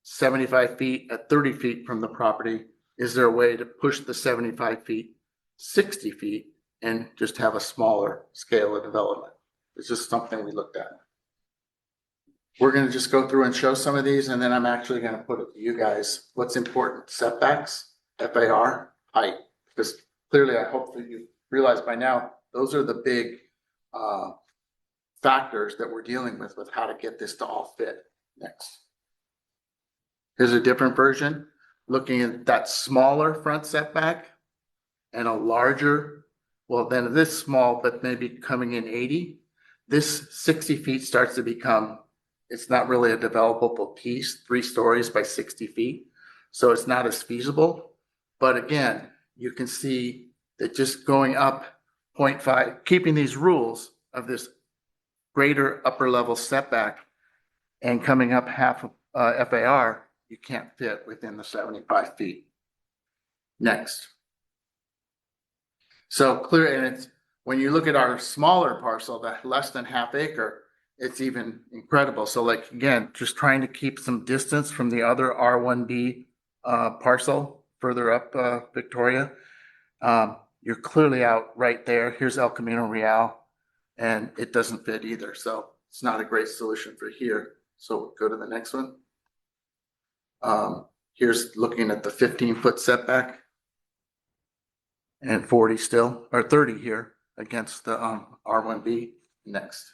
75 feet at 30 feet from the property, is there a way to push the 75 feet 60 feet and just have a smaller scale of development? It's just something we looked at. We're gonna just go through and show some of these, and then I'm actually gonna put it to you guys, what's important: setbacks, FAR, height. Because clearly, I hope that you realize by now, those are the big factors that we're dealing with how to get this to all fit. Next. Here's a different version, looking at that smaller front setback and a larger, well, then this small, but maybe coming in 80. This 60 feet starts to become, it's not really a developable piece, 3 stories by 60 feet. So it's not as feasible. But again, you can see that just going up 0.5, keeping these rules of this greater upper level setback and coming up half of FAR, you can't fit within the 75 feet. Next. So clear, and it's, when you look at our smaller parcel, that less than half acre, it's even incredible. So like, again, just trying to keep some distance from the other R1B parcel further up Victoria. You're clearly out right there. Here's El Camino Real, and it doesn't fit either. So it's not a great solution for here. So go to the next one. Here's looking at the 15-foot setback and 40 still, or 30 here against the R1B. Next.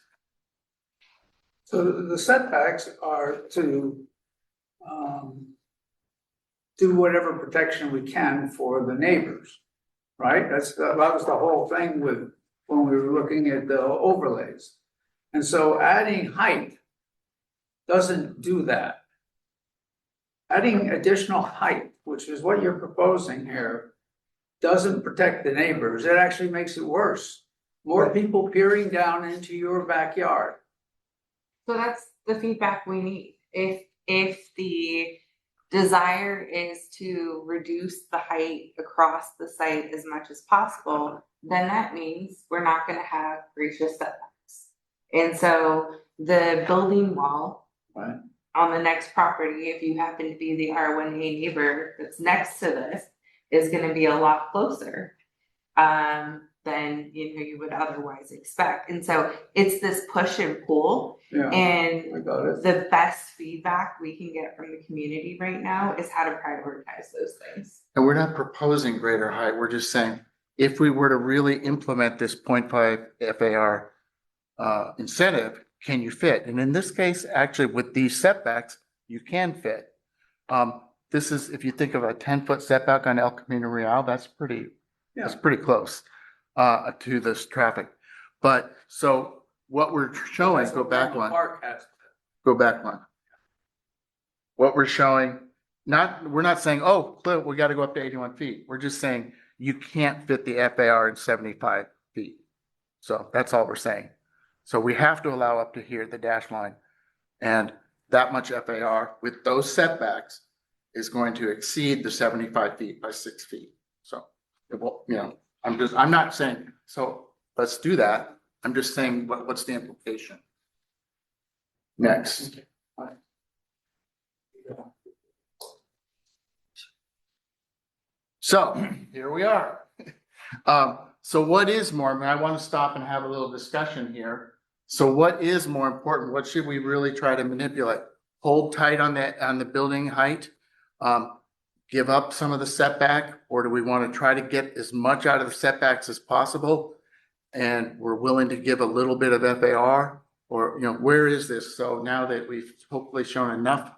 So the setbacks are to do whatever protection we can for the neighbors, right? That was the whole thing with when we were looking at the overlays. And so adding height doesn't do that. Adding additional height, which is what you're proposing here, doesn't protect the neighbors. It actually makes it worse. More people peering down into your backyard. So that's the feedback we need. If the desire is to reduce the height across the site as much as possible, then that means we're not gonna have gracious setbacks. And so the building wall Right. on the next property, if you happen to be the R1A neighbor that's next to this, is gonna be a lot closer than you would otherwise expect. And so it's this push and pull. Yeah, I And got it. the best feedback we can get from the community right now is how to prioritize those things. And we're not proposing greater height. We're just saying, if we were to really implement this 0.5 FAR incentive, can you fit? And in this case, actually with these setbacks, you can fit. This is, if you think of a 10-foot setback on El Camino Real, that's pretty close to this traffic. But so what we're showing, go back one. Go back one. What we're showing, we're not saying, oh, Cliff, we got to go up to 81 feet. We're just saying you can't fit the FAR in 75 feet. So that's all we're saying. So we have to allow up to here, the dash line. And that much FAR with those setbacks is going to exceed the 75 feet by 6 feet. So it will, I'm not saying, so let's do that. I'm just saying, what's the implication? Next. So here we are. So what is more, I want to stop and have a little discussion here. So what is more important? What should we really try to manipulate? Hold tight on the building height? Give up some of the setback, or do we want to try to get as much out of the setbacks as possible? And we're willing to give a little bit of FAR, or, where is this? So now that we've hopefully shown enough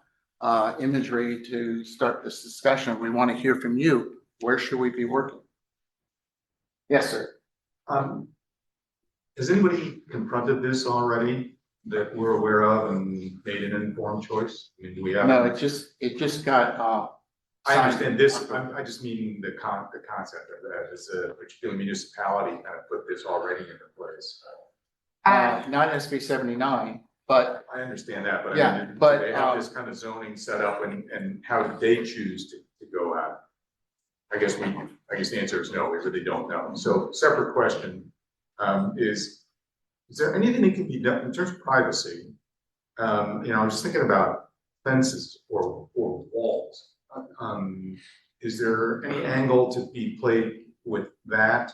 imagery to start this discussion, we want to hear from you. Where should we be working? Yes, sir. Has anybody confronted this already that we're aware of and made an informed choice? I mean, do we have? No, it just got, I understand this, I just mean the concept of that, as a particular municipality kind of put this already into place. not SB 79, but I understand that, but Yeah, I mean, but, they have this kind of zoning set up and how do they choose to go at it? I guess the answer is no, we really don't know. So separate question, is there anything that can be done in terms of privacy? I was thinking about fences or walls. Is there any angle to be played with that?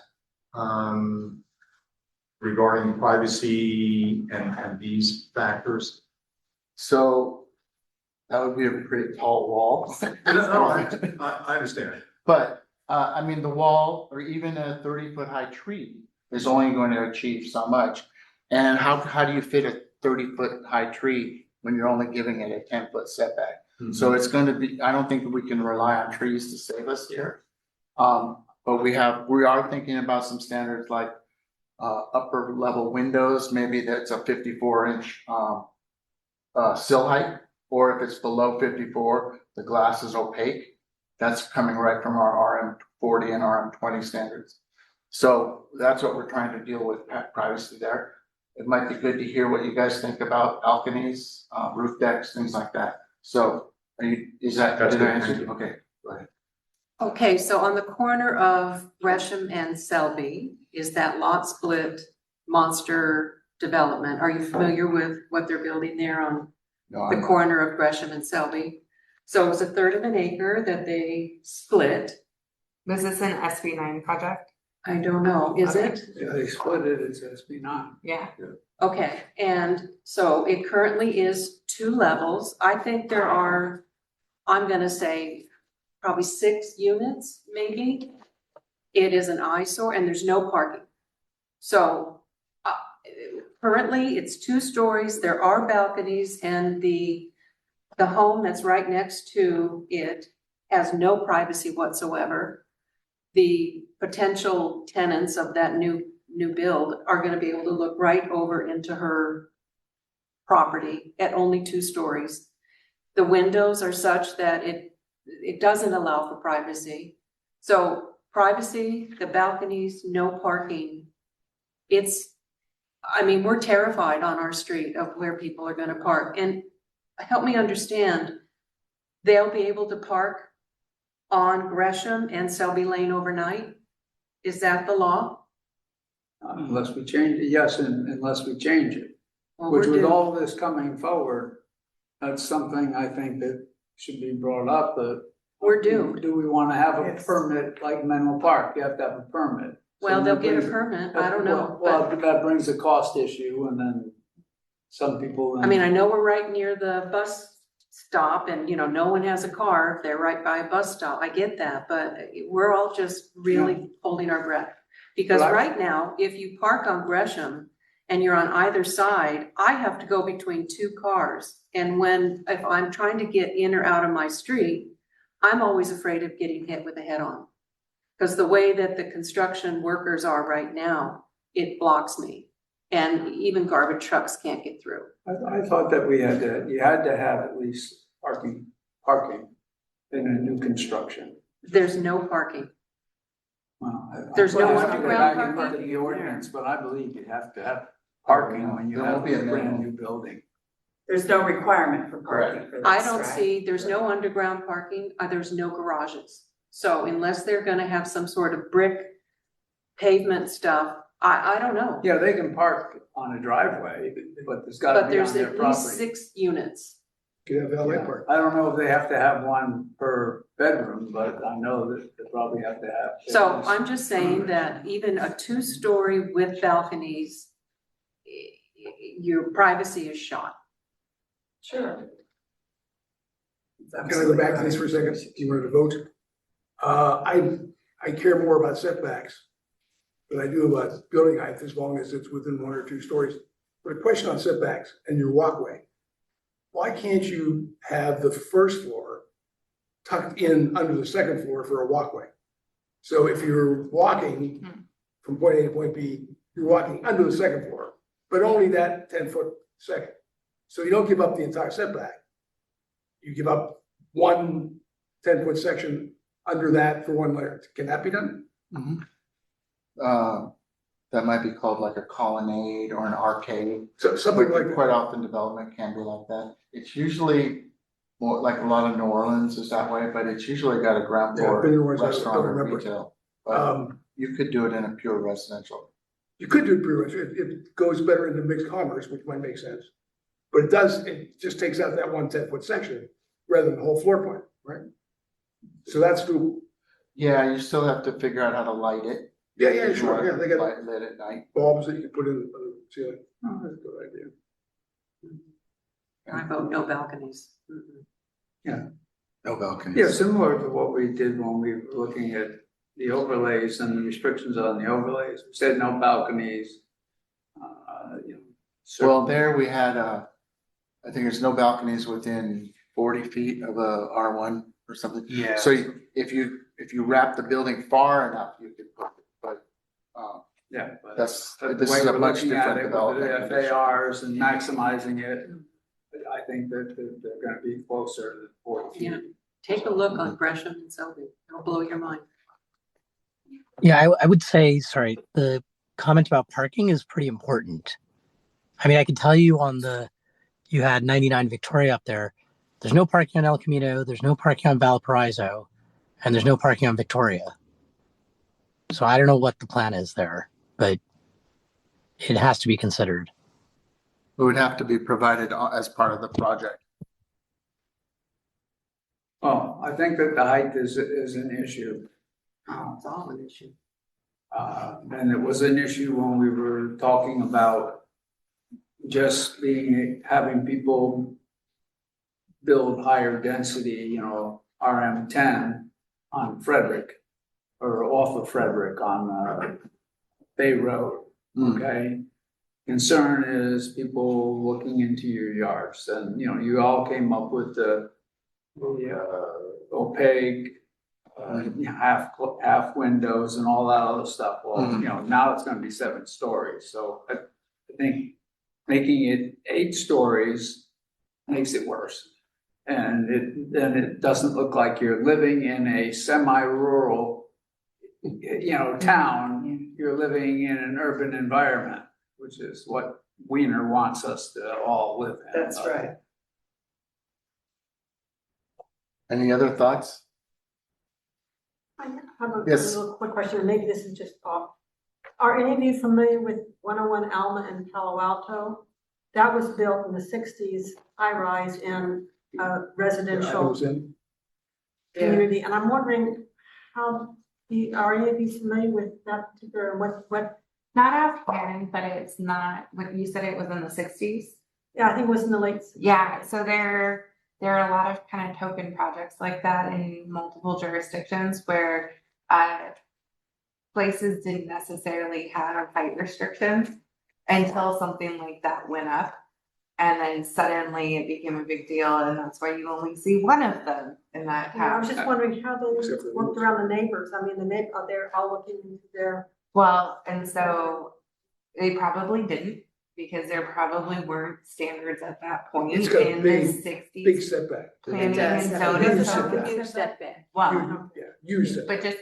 Regarding privacy and these factors? So that would be a pretty tall wall. No, I understand. But, I mean, the wall or even a 30-foot high tree is only going to achieve so much. And how do you fit a 30-foot high tree when you're only giving it a 10-foot setback? So it's going to be, I don't think we can rely on trees to save us here. But we are thinking about some standards like upper level windows, maybe that's a 54-inch sill height, or if it's below 54, the glass is opaque. That's coming right from our RM40 and RM20 standards. So that's what we're trying to deal with, privacy there. It might be good to hear what you guys think about balconies, roof decks, things like that. So is that, That's did I good, answer? thank you. Okay, go ahead. Okay, so on the corner of Gresham and Selby is that lot split monster development. Are you familiar with what they're building there on No, the I'm- corner of Gresham and Selby? So it was a third of an acre that they split. Was this an SB9 project? I don't know, is it? Yeah, they split it, it's SB9. Yeah. Okay, and so it currently is 2 levels. I think there are, I'm gonna say, probably 6 units, maybe. It is an eyesore and there's no parking. So, currently it's 2 stories, there are balconies, and the home that's right next to it has no privacy whatsoever. The potential tenants of that new build are gonna be able to look right over into her property at only 2 stories. The windows are such that it doesn't allow for privacy. So privacy, the balconies, no parking. We're terrified on our street of where people are gonna park. And help me understand, they'll be able to park on Gresham and Selby Lane overnight? Is that the law? Unless we change it, yes, unless we change it. Well, Which we're with due. all this coming forward, that's something I think that should be brought up, that. We're due. Do we wanna have a Yes. permit like Menlo Park? You have to have a permit. Well, So they'll that get a brings- permit, I don't know, Well, but, but that brings a cost issue, and then some people. I mean, I know we're right near the bus stop and, no one has a car if they're right by a bus stop, I get that, but we're all just really holding our breath. Because But I- right now, if you park on Gresham and you're on either side, I have to go between 2 cars. And if I'm trying to get in or out of my street, I'm always afraid of getting hit with a head-on. Because the way that the construction workers are right now, it blocks me. And even garbage trucks can't get through. I thought that you had to have at least parking in a new construction. There's no parking. Well, There's no I'll have to go underground back and look parking? at the ordinance, but I believe you have to have parking when you There have won't be a a brand minimum. new building. There's no requirement for parking for this, I don't right? see, there's no underground parking, there's no garages. So unless they're gonna have some sort of brick pavement stuff, I don't know. Yeah, they can park on a driveway, but there's gotta But be on there's their at least property. 6 units. Could have valet Yeah. park. I don't know if they have to have one per bedroom, but I know that they probably have to have. So I'm just saying that even a 2-story with balconies, your privacy is shot. Sure. Can I go back to this for a second? Do you want to vote? I care more about setbacks than I do about building height, as long as it's within 1 or 2 stories. But a question on setbacks and your walkway. Why can't you have the first floor tucked in under the second floor for a walkway? So if you're walking from point A to point B, you're walking under the second floor, but only that 10-foot second. So you don't give up the entire setback. You give up one 10-foot section under that for one layer. Can that be done? That might be called like a colonnade or an arcade. So something like Quite often development can be like that. It's usually more like a lot of New Orleans is that way, but it's usually got a ground Yeah, floor New Orleans, I don't restaurant or remember. retail. But Um, you could do it in a pure residential. you could do it pretty much, it goes better into mixed commerce, which might make sense. But it just takes out that 1 10-foot section rather than the whole floor plan, right? So that's doable. Yeah, you still have to figure out how to light it. Yeah, if yeah, you sure, want yeah, they got light lit at night. bulbs that you can put in the ceiling. Oh, that's a good idea. I vote no balconies. No balconies. Yeah, similar to what we did when we were looking at the overlays and the restrictions on the overlays. We said no balconies. You know. Well, there we had I think there's no balconies within 40 feet of a R1 or something. Yeah. So if you wrap the building far enough, you could put it, but Yeah. But this the is way a we're much looking at different it with development. the FARs and maximizing it, I think that they're gonna be closer than 40 feet. Yeah. Take a look on Gresham and Selby. It'll blow your mind. Yeah, I would say, sorry, the comment about parking is pretty important. I mean, I can tell you you had 99 Victoria up there. There's no parking on El Camino, there's no parking on Valparaiso, and there's no parking on Victoria. So I don't know what the plan is there, but it has to be considered. It would have to be provided as part of the project. Well, I think that the height is an issue. It's all an issue. And it was an issue when we were talking about just having people build higher density, you know, RM10 on Frederick or off of Frederick on Bay Road, okay? Concern is people looking into your yards and, you know, you all came up with the opaque, half windows and all that other stuff. Well, you know, now it's gonna be 7 stories, so I think making it 8 stories makes it worse. And then it doesn't look like you're living in a semi-rural, you know, town. You're living in an urban environment, which is what Wiener wants us to all live in. That's right. Any other thoughts? I have a Yes. little quick question, and maybe this is just off. Are any of you familiar with 101 Alma in Palo Alto? That was built in the 60s, high rise in a I residential was in, community, and I'm wondering are any of you familiar with that particular, what? Not offhand, but it's not, what you said it was in the 60s? Yeah, I think it was in the late. 60s. Yeah, so there are a lot of kind of token projects like that in multiple jurisdictions where places didn't necessarily have height restrictions until something like that went up. And then suddenly it became a big deal, and that's why you only see one of them in that Yeah, I was house. just wondering how they Except for the worked roof. around the neighbors. I mean, they're all looking into their. Well, and so they probably didn't, because there probably weren't standards at that point It's got a in the big sixties. setback. Planning does and have a zoning huge code. setback. Huge setback. Well, Yeah, huge setback. but just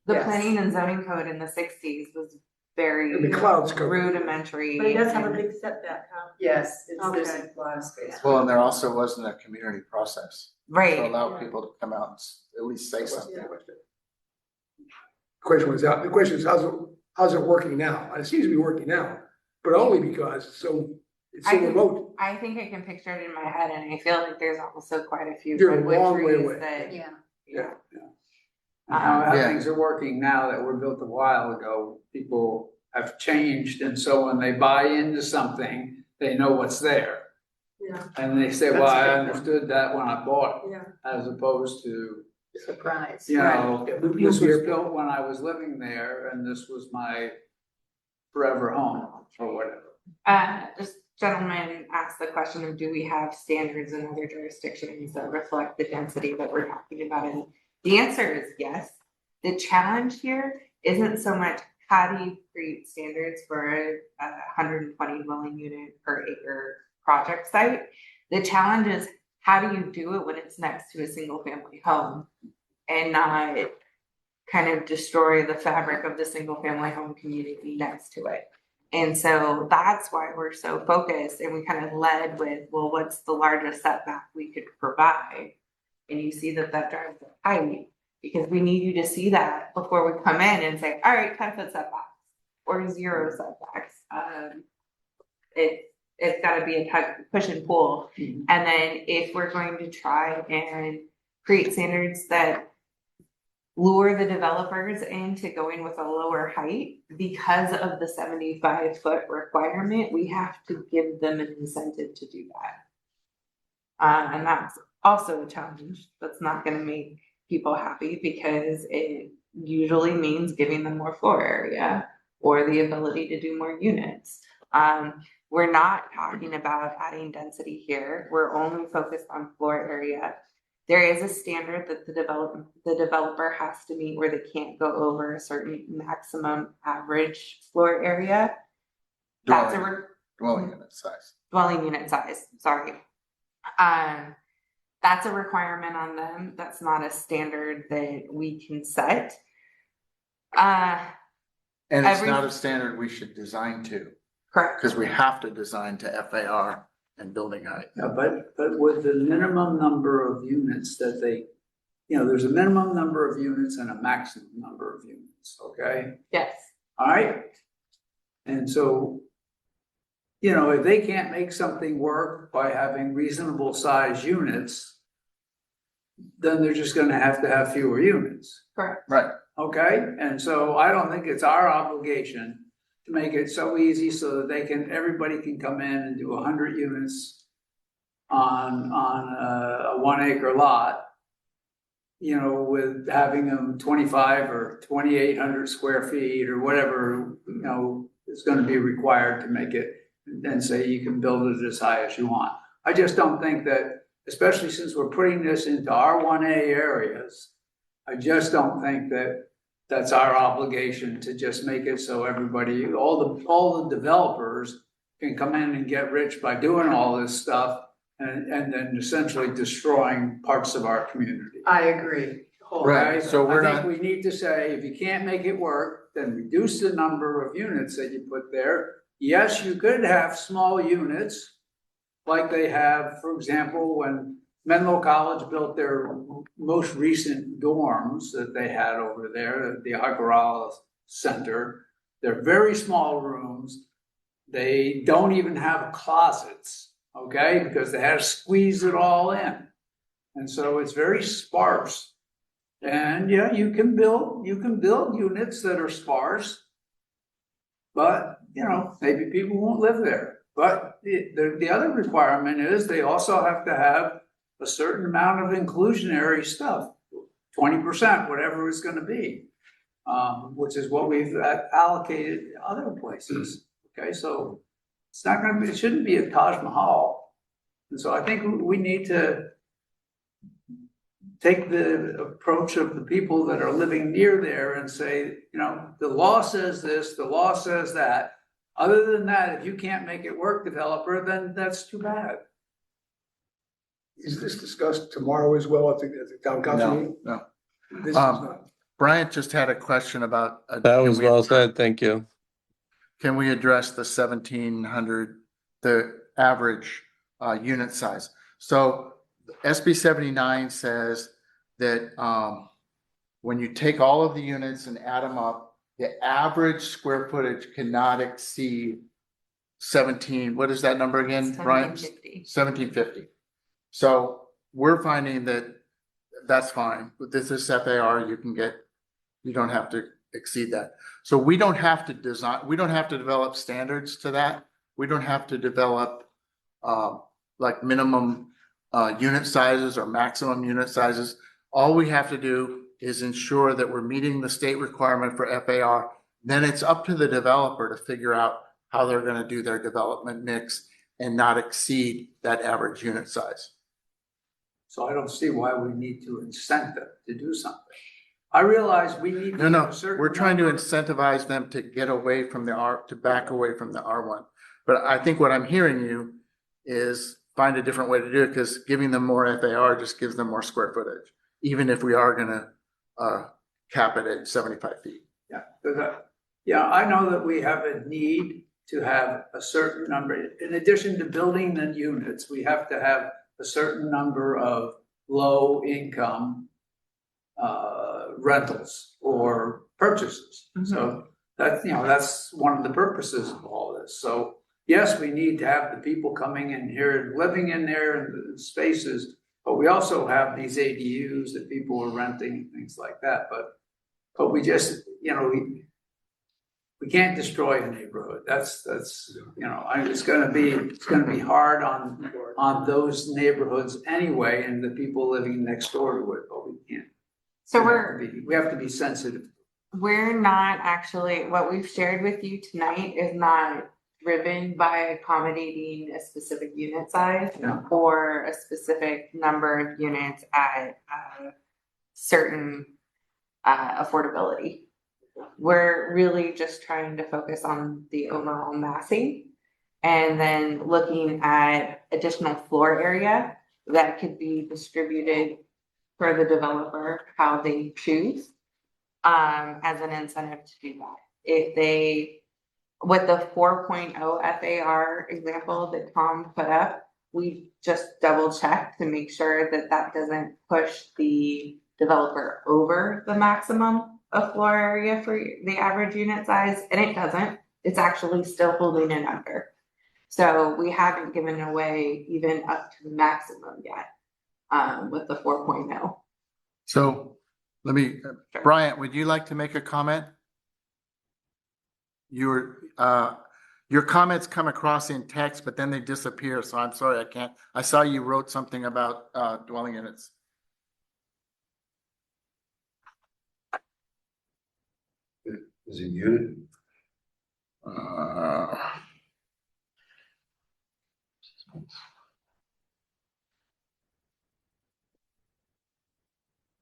the Yes. planning and zoning code in the 60s was very And the clouds cover. rudimentary. But it does have a and- big setback, huh? Yes, there's Okay. a lot of space. Well, and there also wasn't a community process to Right, allow people to come out and at least say something. The question is, how's it working now? It seems to be working now, but only because it's so I can- remote. I think I can picture it in my head, and I feel like there's also quite a few You're a redwood long way trees away. that. Yeah. Yeah. How Yeah. things are working now that were built a while ago, people have changed, and so when they buy into something, they know what's there. Yeah, And they say, That's well, a I good point. understood that when I bought it, yeah. as opposed to, Surprise. you know, Yeah, this was built when I was living there, and this was my forever home, or whatever. This gentleman asked the question of, do we have standards in other jurisdictions that reflect the density that we're talking about? And the answer is yes. The challenge here isn't so much how do you create standards for a 120 dwelling unit per acre project site. The challenge is how do you do it when it's next to a single family home and not kind of destroy the fabric of the single family home community next to it. And so that's why we're so focused, and we kind of led with, well, what's the largest setback we could provide? And you see that drives the height, because we need you to see that before we come in and say, all right, 10-foot setbacks or 0 setbacks. It's gotta be a push and pull. And then if we're going to try and create standards that lure the developers into going with a lower height because of the 75-foot requirement, we have to give them an incentive to do that. And that's also a challenge. That's not gonna make people happy, because it usually means giving them more floor area or the ability to do more units. We're not talking about adding density here. We're only focused on floor area. There is a standard that the developer has to meet where they can't go over a certain maximum average floor area. That's Dwelling unit size. Dwelling unit size, sorry. That's a requirement on them. That's not a standard that we can set. And it's Every- not a standard we should design to, Correct. because we have to design to FAR and building height. Yeah, but with the minimum number of units that they, there's a minimum number of units and a maximum number of units, okay? Yes. All right? And so, if they can't make something work by having reasonable size units, then they're just gonna have to have fewer units, Correct. Right. okay? And so I don't think it's our obligation to make it so easy so that everybody can come in and do 100 units on a 1 acre lot, with having them 25 or 2,800 square feet or whatever, is gonna be required to make it, and say you can build it as high as you want. I just don't think that, especially since we're putting this into R1A areas, I just don't think that that's our obligation to just make it so everybody, all the developers can come in and get rich by doing all this stuff and then essentially destroying parts of our community. I agree. Right, so we're I not, think we need to say, if you can't make it work, then reduce the number of units that you put there. Yes, you could have small units, like they have, for example, when Menlo College built their most recent dorms that they had over there at the Agarala Center. They're very small rooms. They don't even have closets, okay? Because they had to squeeze it all in. And so it's very sparse. And yeah, you can build units that are sparse. But, maybe people won't live there. But the other requirement is they also have to have a certain amount of inclusionary stuff, 20%, whatever it's gonna be, which is what we've allocated other places. Okay, so it shouldn't be a Taj Mahal. And so I think we need to take the approach of the people that are living near there and say, the law says this, the law says that. Other than that, if you can't make it work, developer, then that's too bad. Is this discussed tomorrow as well at the town council meeting? No. This is not. Bryant just had a question about. That was well said, thank you. Can we address the 1,700, the average unit size? So SB 79 says that when you take all of the units and add them up, the average square footage cannot exceed 17, what is that number again, Bryant? 1750. So we're finding that that's fine. With this FAR, you don't have to exceed that. So we don't have to develop standards to that. We don't have to develop like minimum unit sizes or maximum unit sizes. All we have to do is ensure that we're meeting the state requirement for FAR. Then it's up to the developer to figure out how they're going to do their development mix and not exceed that average unit size. So I don't see why we need to incent them to do something. I realize we need. No, we're trying to incentivize them to get away from to back away from the R1. But I think what I'm hearing you is find a different way to do it, because giving them more FAR just gives them more square footage, even if we are going to cap it at 75 feet. Yeah, I know that we have a need to have a certain number, in addition to building the units, we have to have a certain number of low income rentals or purchases. So that's, that's one of the purposes of all this. So yes, we need to have the people coming in here and living in there in the spaces, but we also have these ADUs that people are renting, things like that. But we just, we can't destroy a neighborhood. That's it's gonna be hard on those neighborhoods anyway, and the people living next door to it, but we can't. So We have to be sensitive. we're not actually, what we've shared with you tonight is not driven by accommodating a specific unit size or a specific number of units at a certain affordability. We're really just trying to focus on the overall massing and then looking at additional floor area that could be distributed for the developer how they choose as an incentive to do that. If they, with the 4.0 FAR example that Tom put up, we just double checked to make sure that that doesn't push the developer over the maximum of floor area for the average unit size, and it doesn't. It's actually still holding it under. So we haven't given away even up to the maximum yet with the 4.0. So let me, Bryant, would you like to make a comment? Your comments come across in text, but then they disappear. So I'm sorry, I can't. I saw you wrote something about dwelling units. Is it muted?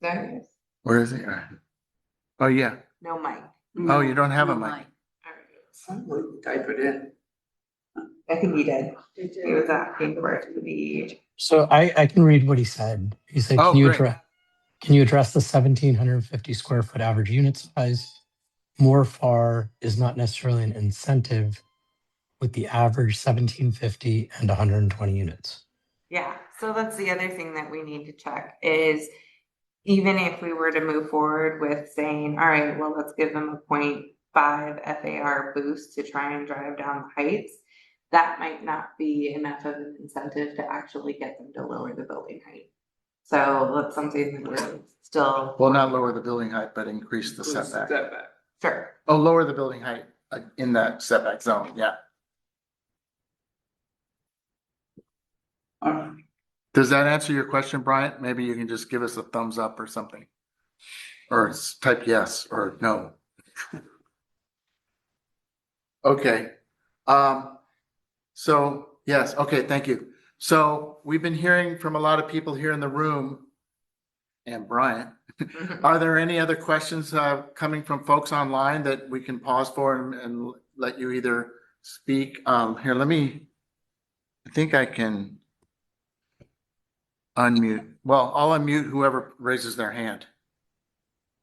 There it is. Where is it? Oh, yeah. No mic. Oh, you don't have a mic. Type it in. I think he did. He was asking for it to be. So I can read what he said. He said, Oh, can you great. address the 1,750 square foot average unit size? More FAR is not necessarily an incentive with the average 1,750 and 120 units. Yeah, so that's the other thing that we need to check is even if we were to move forward with saying, all right, well, let's give them a 0.5 FAR boost to try and drive down the heights, that might not be enough of an incentive to actually get them to lower the building height. So that's something that we're still. Well, not lower the building height, but increase the setback. Sure. Oh, lower the building height in that setback zone, yeah. Does that answer your question, Bryant? Maybe you can just give us a thumbs up or something. Or type yes or no. Okay. So yes, okay, thank you. So we've been hearing from a lot of people here in the room and Bryant. Are there any other questions coming from folks online that we can pause for and let you either speak? Here, I think I can unmute. Well, I'll unmute whoever raises their hand.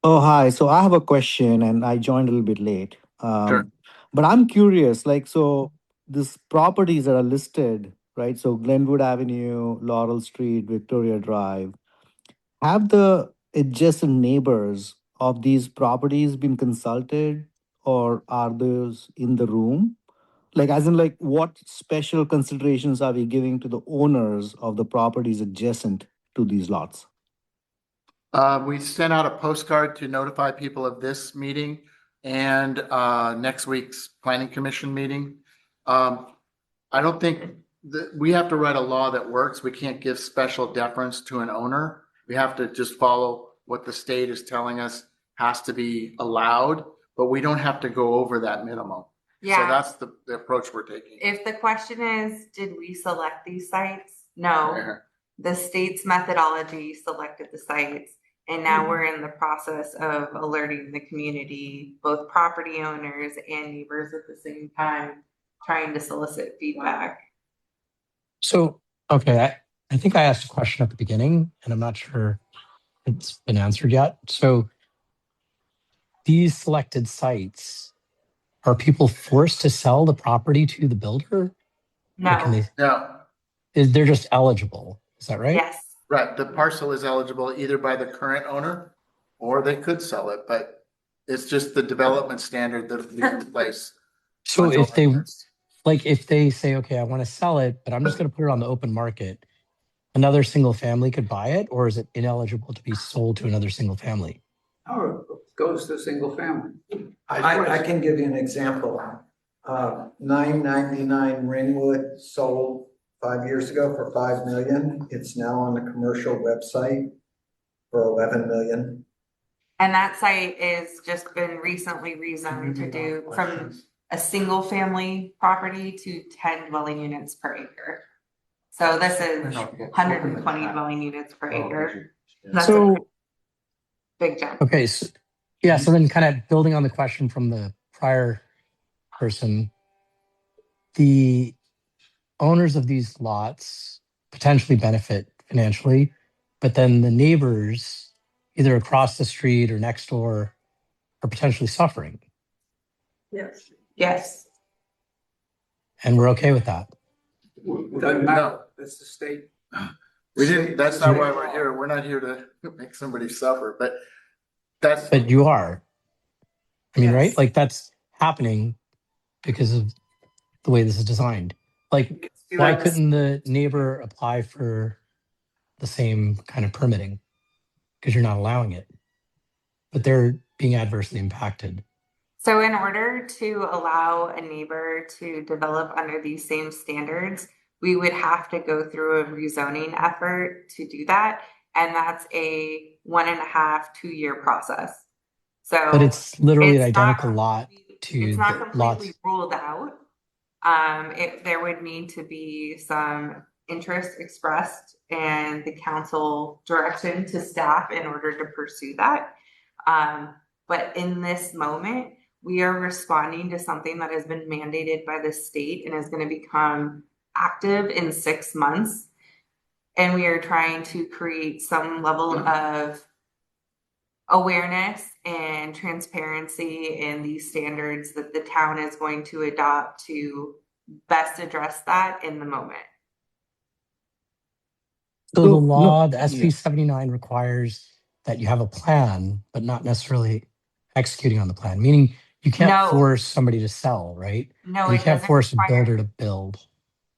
Oh, hi. So I have a question and I joined a little bit late. Sure. But I'm curious, so these properties that are listed, right? So Glenwood Avenue, Laurel Street, Victoria Drive, have the adjacent neighbors of these properties been consulted or are those in the room? As in what special considerations are we giving to the owners of the properties adjacent to these lots? We sent out a postcard to notify people of this meeting and next week's planning commission meeting. I don't think that we have to write a law that works. We can't give special deference to an owner. We have to just follow what the state is telling us has to be allowed, but we don't have to go over that minimum. Yeah. So that's the approach we're taking. If the question is, did we select these sites? No. The state's methodology selected the sites. And now we're in the process of alerting the community, both property owners and neighbors at the same time, trying to solicit feedback. So, okay, I think I asked a question at the beginning and I'm not sure it's been answered yet. So these selected sites, are people forced to sell the property to the builder? Or can No, they, No, they're just eligible, is that right? yes. right, the parcel is eligible either by the current owner or they could sell it, but it's just the development standard that'll be in place. So once if they, all that's- like, if they say, okay, I want to sell it, but I'm just going to put it on the open market, another single family could buy it, or is it ineligible to be sold to another single family? Or it goes to single family. I can give you an example. 999 Ringwood sold 5 years ago for 5 million. It's now on the commercial website for 11 million. And that site is just been recently rezoned to do from a single family property to 10 dwelling units per acre. So this is 120 dwelling units per acre. That's a So, big jump. okay, so, yeah, so then kind of building on the question from the prior person, the owners of these lots potentially benefit financially, but then the neighbors, either across the street or next door, are potentially suffering. Yes. Yes. And we're okay with that. Doesn't matter, it's the state. We didn't, that's not why we're here. We're not here to make somebody suffer, but that's. But you are. I mean, right? Yes. Like that's happening because of the way this is designed. Like, why couldn't the neighbor apply for the same kind of permitting? Because you're not allowing it, but they're being adversely impacted. So in order to allow a neighbor to develop under these same standards, we would have to go through a rezoning effort to do that. And that's a 1.5, 2-year process. So But it's literally an it's not identical lot to it's not the completely lots. ruled out. There would need to be some interest expressed and the council direction to staff in order to pursue that. But in this moment, we are responding to something that has been mandated by the state and is going to become active in 6 months. And we are trying to create some level of awareness and transparency in these standards that the town is going to adopt to best address that in the moment. So the So, law, no, the SB 79 requires that you have a plan, but not necessarily executing on the plan, meaning you can't No. force somebody to sell, right? No, And you it can't doesn't force a require- builder to build.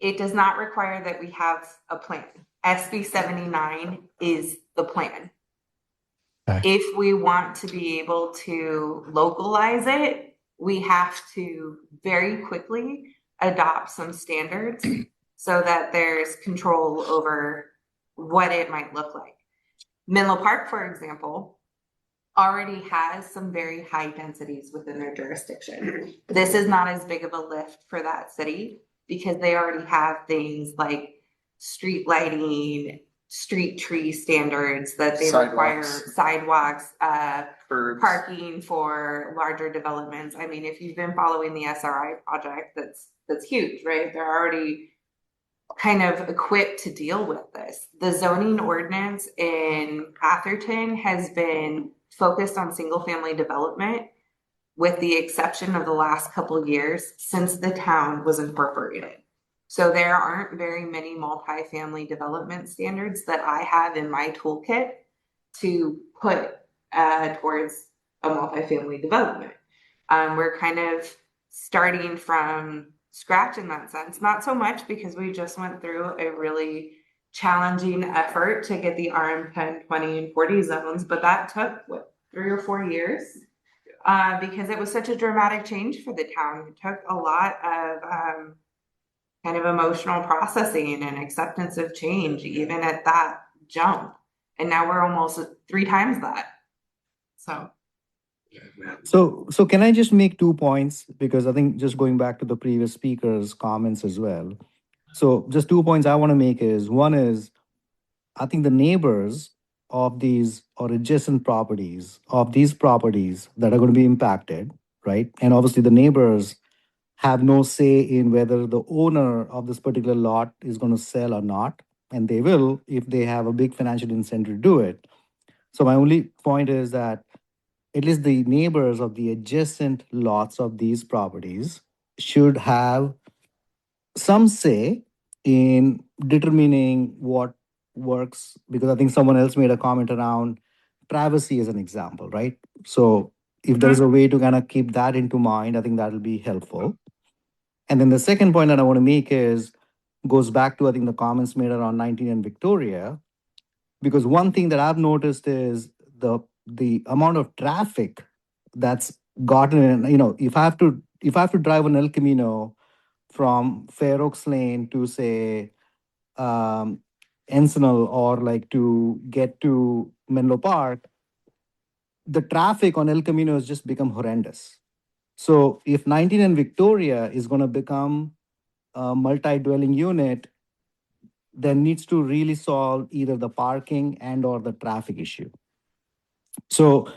It does not require that we have a plan. SB 79 is the plan. Okay. If we want to be able to localize it, we have to very quickly adopt some standards so that there's control over what it might look like. Menlo Park, for example, already has some very high densities within their jurisdiction. This is not as big of a lift for that city because they already have things like street lighting, street tree standards that they require, sidewalks, Curbs. parking for larger developments. I mean, if you've been following the SRI project, that's huge, right? They're already kind of equipped to deal with this. The zoning ordinance in Atherton has been focused on single family development with the exception of the last couple of years since the town was incorporated. So there aren't very many multifamily development standards that I have in my toolkit to put towards a multifamily development. We're kind of starting from scratch in that sense, not so much because we just went through a really challenging effort to get the RM 10, 20, and 40 zones, but that took what, 3 or 4 years because it was such a dramatic change for the town. It took a lot of kind of emotional processing and acceptance of change, even at that jump. And now we're almost 3 times that. So can I just make 2 points? Because I think just going back to the previous speaker's comments as well. So just 2 points I want to make is, one is, I think the neighbors of these or adjacent properties of these properties that are going to be impacted, right? And obviously the neighbors have no say in whether the owner of this particular lot is going to sell or not. And they will if they have a big financial incentive to do it. So my only point is that at least the neighbors of the adjacent lots of these properties should have some say in determining what works, because I think someone else made a comment around privacy as an example, right? So if there is a way to kind of keep that into mind, I think that will be helpful. And then the second point that I want to make is goes back to I think the comments made around 19 and Victoria, because one thing that I've noticed is the amount of traffic that's gotten in, if I have to drive on El Camino from Fair Oaks Lane to say Encinal, or like to get to Menlo Park, the traffic on El Camino has just become horrendous. So if 19 and Victoria is going to become a multi-dwelling unit, then needs to really solve either the parking and or the traffic issue. So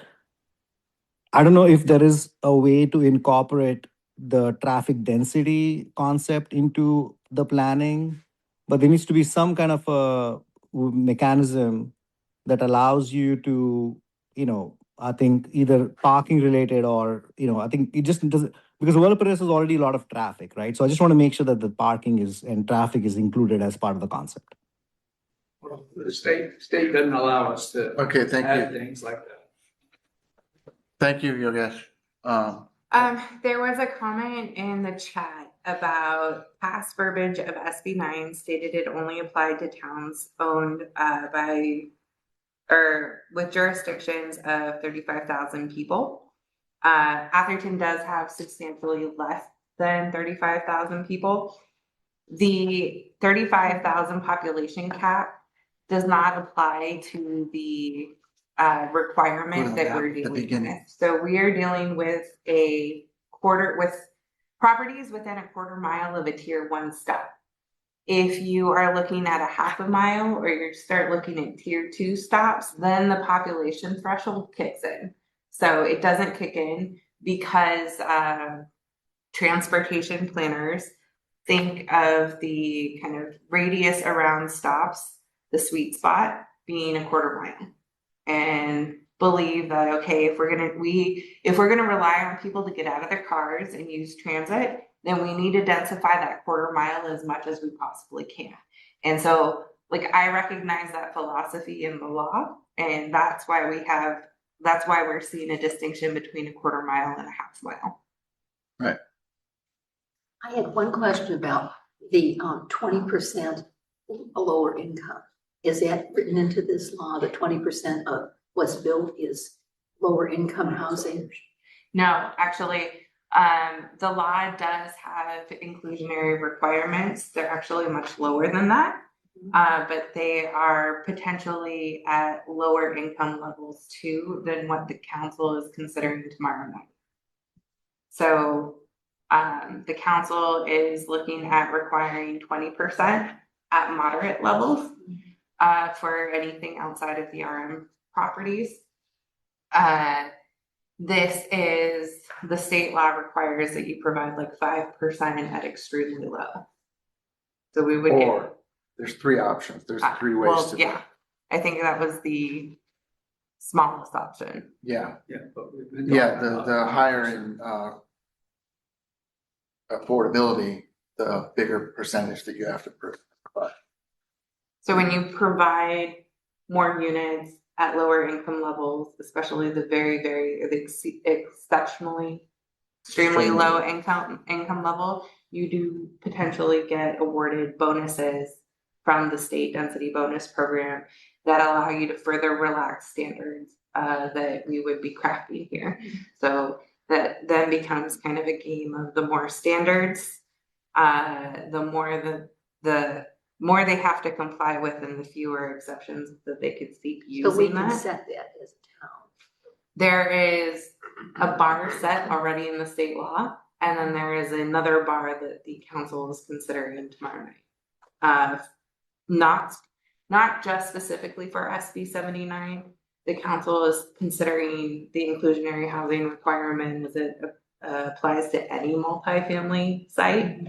I don't know if there is a way to incorporate the traffic density concept into the planning, but there needs to be some kind of a mechanism that allows you to, I think either parking related or, I think it just doesn't, because Valparaiso is already a lot of traffic, right? So I just want to make sure that the parking is and traffic is included as part of the concept. Well, the state doesn't allow us to Okay, thank add you. things like that. Thank you, Yogesh. There was a comment in the chat about past verbiage of SB 9 stated it only applied to towns owned by or with jurisdictions of 35,000 people. Atherton does have substantially less than 35,000 people. The 35,000 population cap does not apply to the requirement that we're dealing with. So we are dealing with properties within a quarter mile of a tier 1 stop. If you are looking at a half a mile or you start looking at tier 2 stops, then the population threshold kicks in. So it doesn't kick in because transportation planners think of the kind of radius around stops, the sweet spot being a quarter mile, and believe that, okay, if we're gonna rely on people to get out of their cars and use transit, then we need to densify that quarter mile as much as we possibly can. And so, like, I recognize that philosophy in the law, and that's why we're seeing a distinction between a quarter mile and a half mile. Right. I had one question about the 20% lower income. Is that written into this law, that 20% of what's built is lower income housing? No, actually, the law does have inclusionary requirements. They're actually much lower than that, but they are potentially at lower income levels too than what the council is considering tomorrow night. So the council is looking at requiring 20% at moderate levels for anything outside of the RM properties. This is, the state law requires that you provide like 5% at extremely low. So we would Or there's 3 options. There's 3 ways to. Yeah, I think that was the smallest option. Yeah. Yeah, but we've been Yeah, talking about the higher in affordability, the bigger percentage that you have to provide. So when you provide more units at lower income levels, especially the exceptionally extremely low income level, you do potentially get awarded bonuses from the state density bonus program that allow you to further relax standards that we would be crafting here. So that then becomes kind of a game of the more standards, the more they have to comply with and the fewer exceptions that they could seek using So we can that. set that as a town. There is a bar set already in the state law, and then there is another bar that the council is considering tomorrow night. Not just specifically for SB 79. The council is considering the inclusionary housing requirement as it applies to any multifamily site.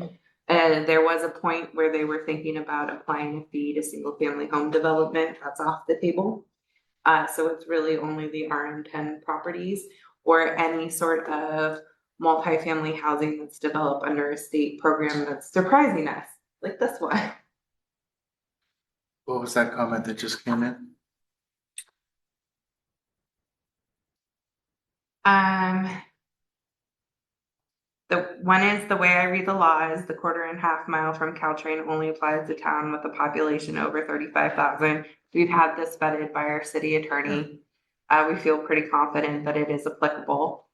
And there was a point where they were thinking about applying a fee to single family home development. That's off the table. So it's really only the RM10 properties or any sort of multifamily housing that's developed under a state program that's surprising us, like this one. What was that comment that just came in? The one is, the way I read the law is the 1.5 mile from Caltrain only applies to town with a population over 35,000. We've had this vetted by our city attorney. We feel pretty confident that it is applicable.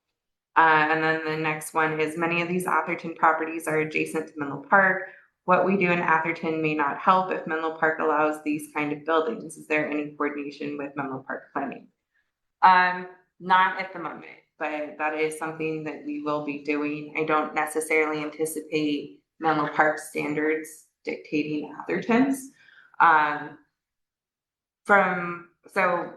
And then the next one is, many of these Atherton properties are adjacent to Menlo Park. What we do in Atherton may not help if Menlo Park allows these kind of buildings. Is there any coordination with Menlo Park planning? Not at the moment, but that is something that we will be doing. I don't necessarily anticipate Menlo Park standards dictating Atherton's. So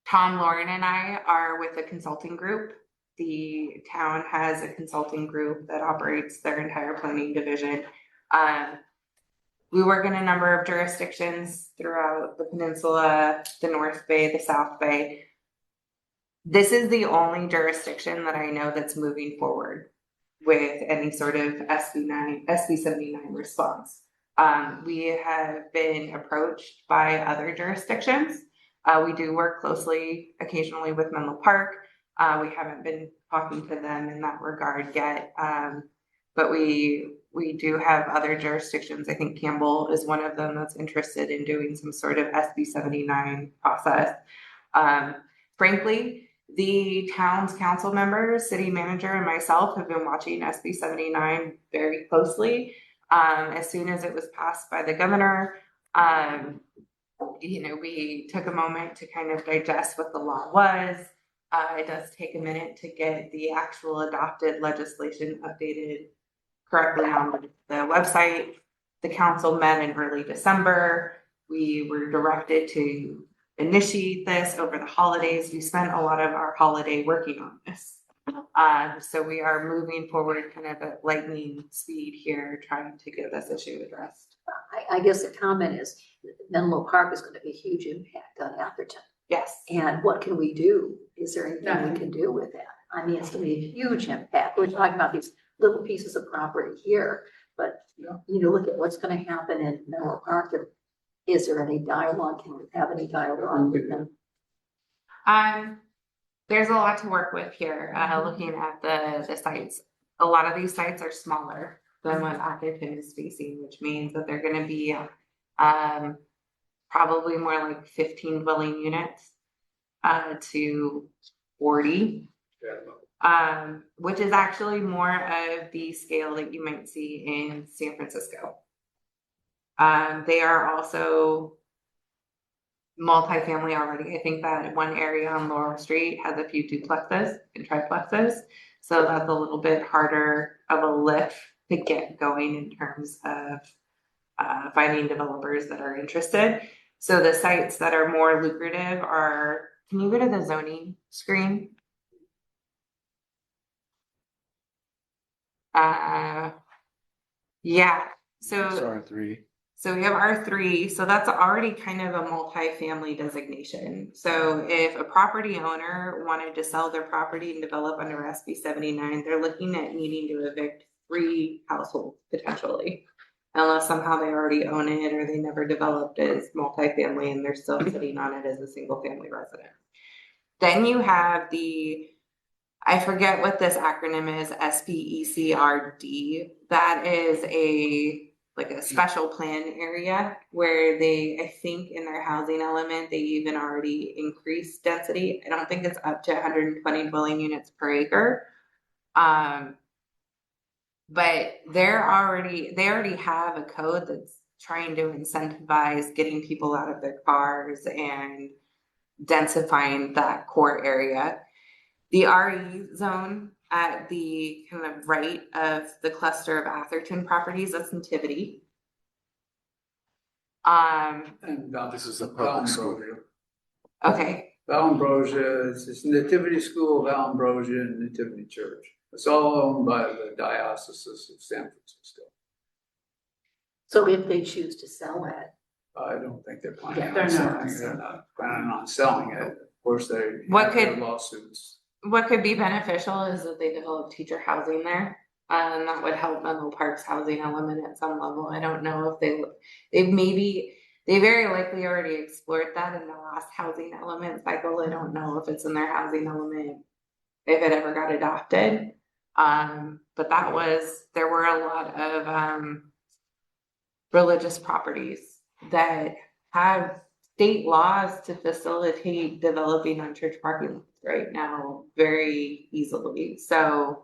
Tom, Lauren, and I are with a consulting group. The town has a consulting group that operates their entire planning division. We work in a number of jurisdictions throughout the peninsula, the North Bay, the South Bay. This is the only jurisdiction that I know that's moving forward with any sort of SB 79 response. We have been approached by other jurisdictions. We do work closely occasionally with Menlo Park. We haven't been talking to them in that regard yet, but we do have other jurisdictions. I think Campbell is one of them that's interested in doing some sort of SB 79 process. Frankly, the town's council members, city manager, and myself have been watching SB 79 very closely. As soon as it was passed by the governor, we took a moment to kind of digest what the law was. It does take a minute to get the actual adopted legislation updated correctly on the website. The council met in early December. We were directed to initiate this over the holidays. We spent a lot of our holiday working on this. So we are moving forward kind of at lightning speed here, trying to get this issue addressed. I guess the comment is Menlo Park is going to be a huge impact on Atherton. Yes. And what can we do? Is there anything we can do with that? I mean, it's going to be a huge impact. We're talking about these little pieces of property here, but look at what's going to happen in Menlo Park. Is there any dialogue? Can we have any dialogue with them? There's a lot to work with here. Looking at the sites, a lot of these sites are smaller than what Atherton is facing, which means that they're going to be probably more like 15 dwelling units to 40, which is actually more of the scale that you might see in San Francisco. They are also multifamily already. I think that one area on Laurel Street has a few duplexes and triplexes. So that's a little bit harder of a lift to get going in terms of finding developers that are interested. So the sites that are more lucrative are, can you go to the zoning screen? Yeah, so R3. So we have R3, so that's already kind of a multifamily designation. So if a property owner wanted to sell their property and develop under SB 79, they're looking at needing to evict 3 households potentially, unless somehow they already own it or they never developed as multifamily and they're still sitting on it as a single family residence. Then you have I forget what this acronym is, SPECRD. That is a special plan area where they, I think in their housing element, they even already increased density. I don't think it's up to 120 dwelling units per acre. But they already have a code that's trying to incentivize getting people out of their cars and densifying that core area. The RE zone at the kind of right of the cluster of Atherton properties, that's Nativity. And This is a public school. Okay. Valambrosia, it's Nativity School, Valambrosia, and Nativity Church. It's all owned by the Diocese of San Francisco. So if they choose to sell it, I don't think they're planning Yeah, on they're selling not. it, they're not planning on selling it, of course, they What have their could- lawsuits. What could be beneficial is that they develop teacher housing there. And that would help Menlo Park's housing element at some level. I don't know if they very likely already explored that in the last housing element cycle. I don't know if it's in their housing element, if it ever got adopted. But there were a lot of religious properties that have state laws to facilitate developing on church parking lots right now very easily. So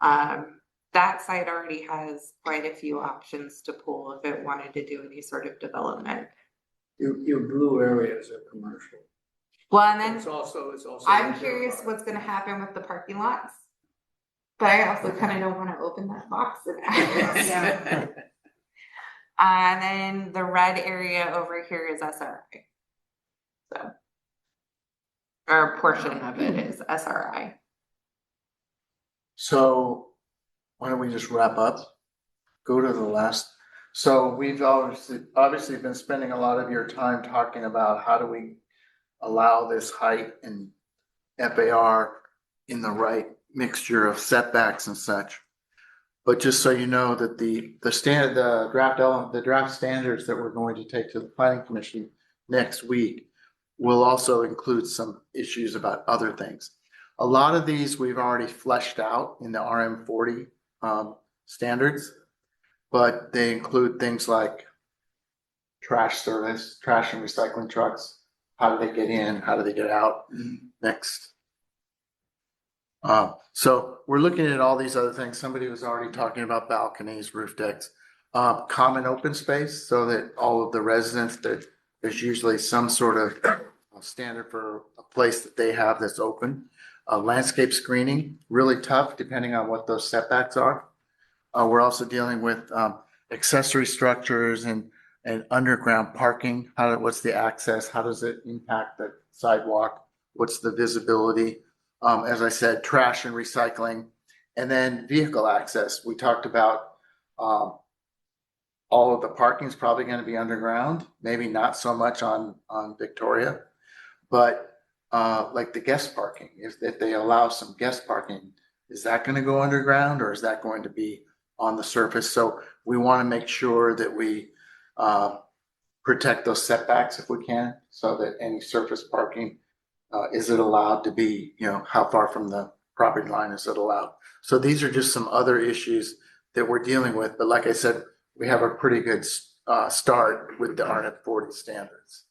that site already has quite a few options to pull if it wanted to do any sort of development. Your blue areas are commercial. Well, and then It's also. I'm retail curious park. what's gonna happen with the parking lots. But I also kind of don't want to open that box. Yeah. And then the red area over here is SRI. So, or a portion of it is SRI. So why don't we just wrap up? Go to the last. So we've obviously been spending a lot of your time talking about how do we allow this height and FAR in the right mixture of setbacks and such. But just so you know that the draft standards that we're going to take to the planning commission next week will also include some issues about other things. A lot of these we've already fleshed out in the RM40 standards, but they include things like trash service, trash and recycling trucks. How do they get in? How do they get out? Next. So we're looking at all these other things. Somebody was already talking about balconies, roof decks, common open space, so that all of the residents, that there's usually some sort of standard for a place that they have that's open. Landscape screening, really tough depending on what those setbacks are. We're also dealing with accessory structures and underground parking. What's the access? How does it impact the sidewalk? What's the visibility? As I said, trash and recycling, and then vehicle access. We talked about all of the parking is probably going to be underground, maybe not so much on Victoria, but like the guest parking, if they allow some guest parking, is that going to go underground or is that going to be on the surface? So we want to make sure that we protect those setbacks if we can, so that any surface parking, is it allowed to be, how far from the property line is it allowed? So these are just some other issues that we're dealing with. But like I said, we have a pretty good start with the RF40 standards.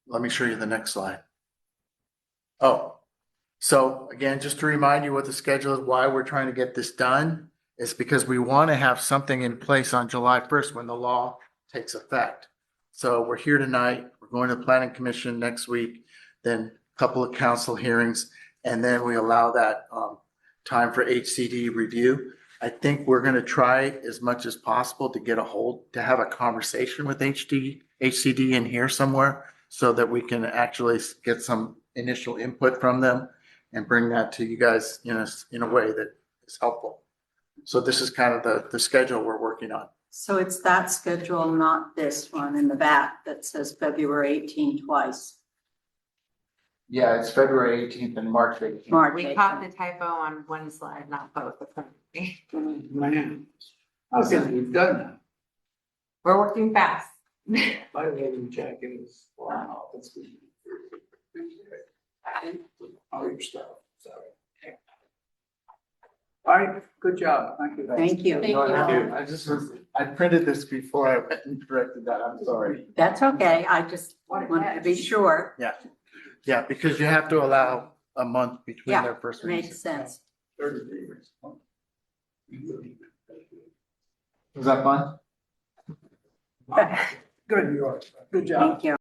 Let me show you the next slide. Oh, so again, just to remind you what the schedule is, why we're trying to get this done is because we want to have something in place on July 1st when the law takes effect. So we're here tonight, we're going to the planning commission next week, then a couple of council hearings, and then we allow that time for HCD review. I think we're going to try as much as possible to have a conversation with HCD in here somewhere so that we can actually get some initial input from them and bring that to you guys in a way that is helpful. So this is kind of the schedule we're working on. So it's that schedule, not this one in the back that says February 18 twice. Yeah, it's February 18th and March 18th. March We 18th. caught the typo on one slide, not both. Man, how can you've done that? We're working fast. My lady jacket is flying off. It's good. All your stuff, sorry. All right, good job. Thank you. Thank you. I printed this before I went and corrected that. I'm sorry. That's okay. I just wanted to be sure. Yeah, because you have to allow a month between Yeah, their first reading. makes sense. 30 days. Was that fun? Good, you are. Good job. Thank you.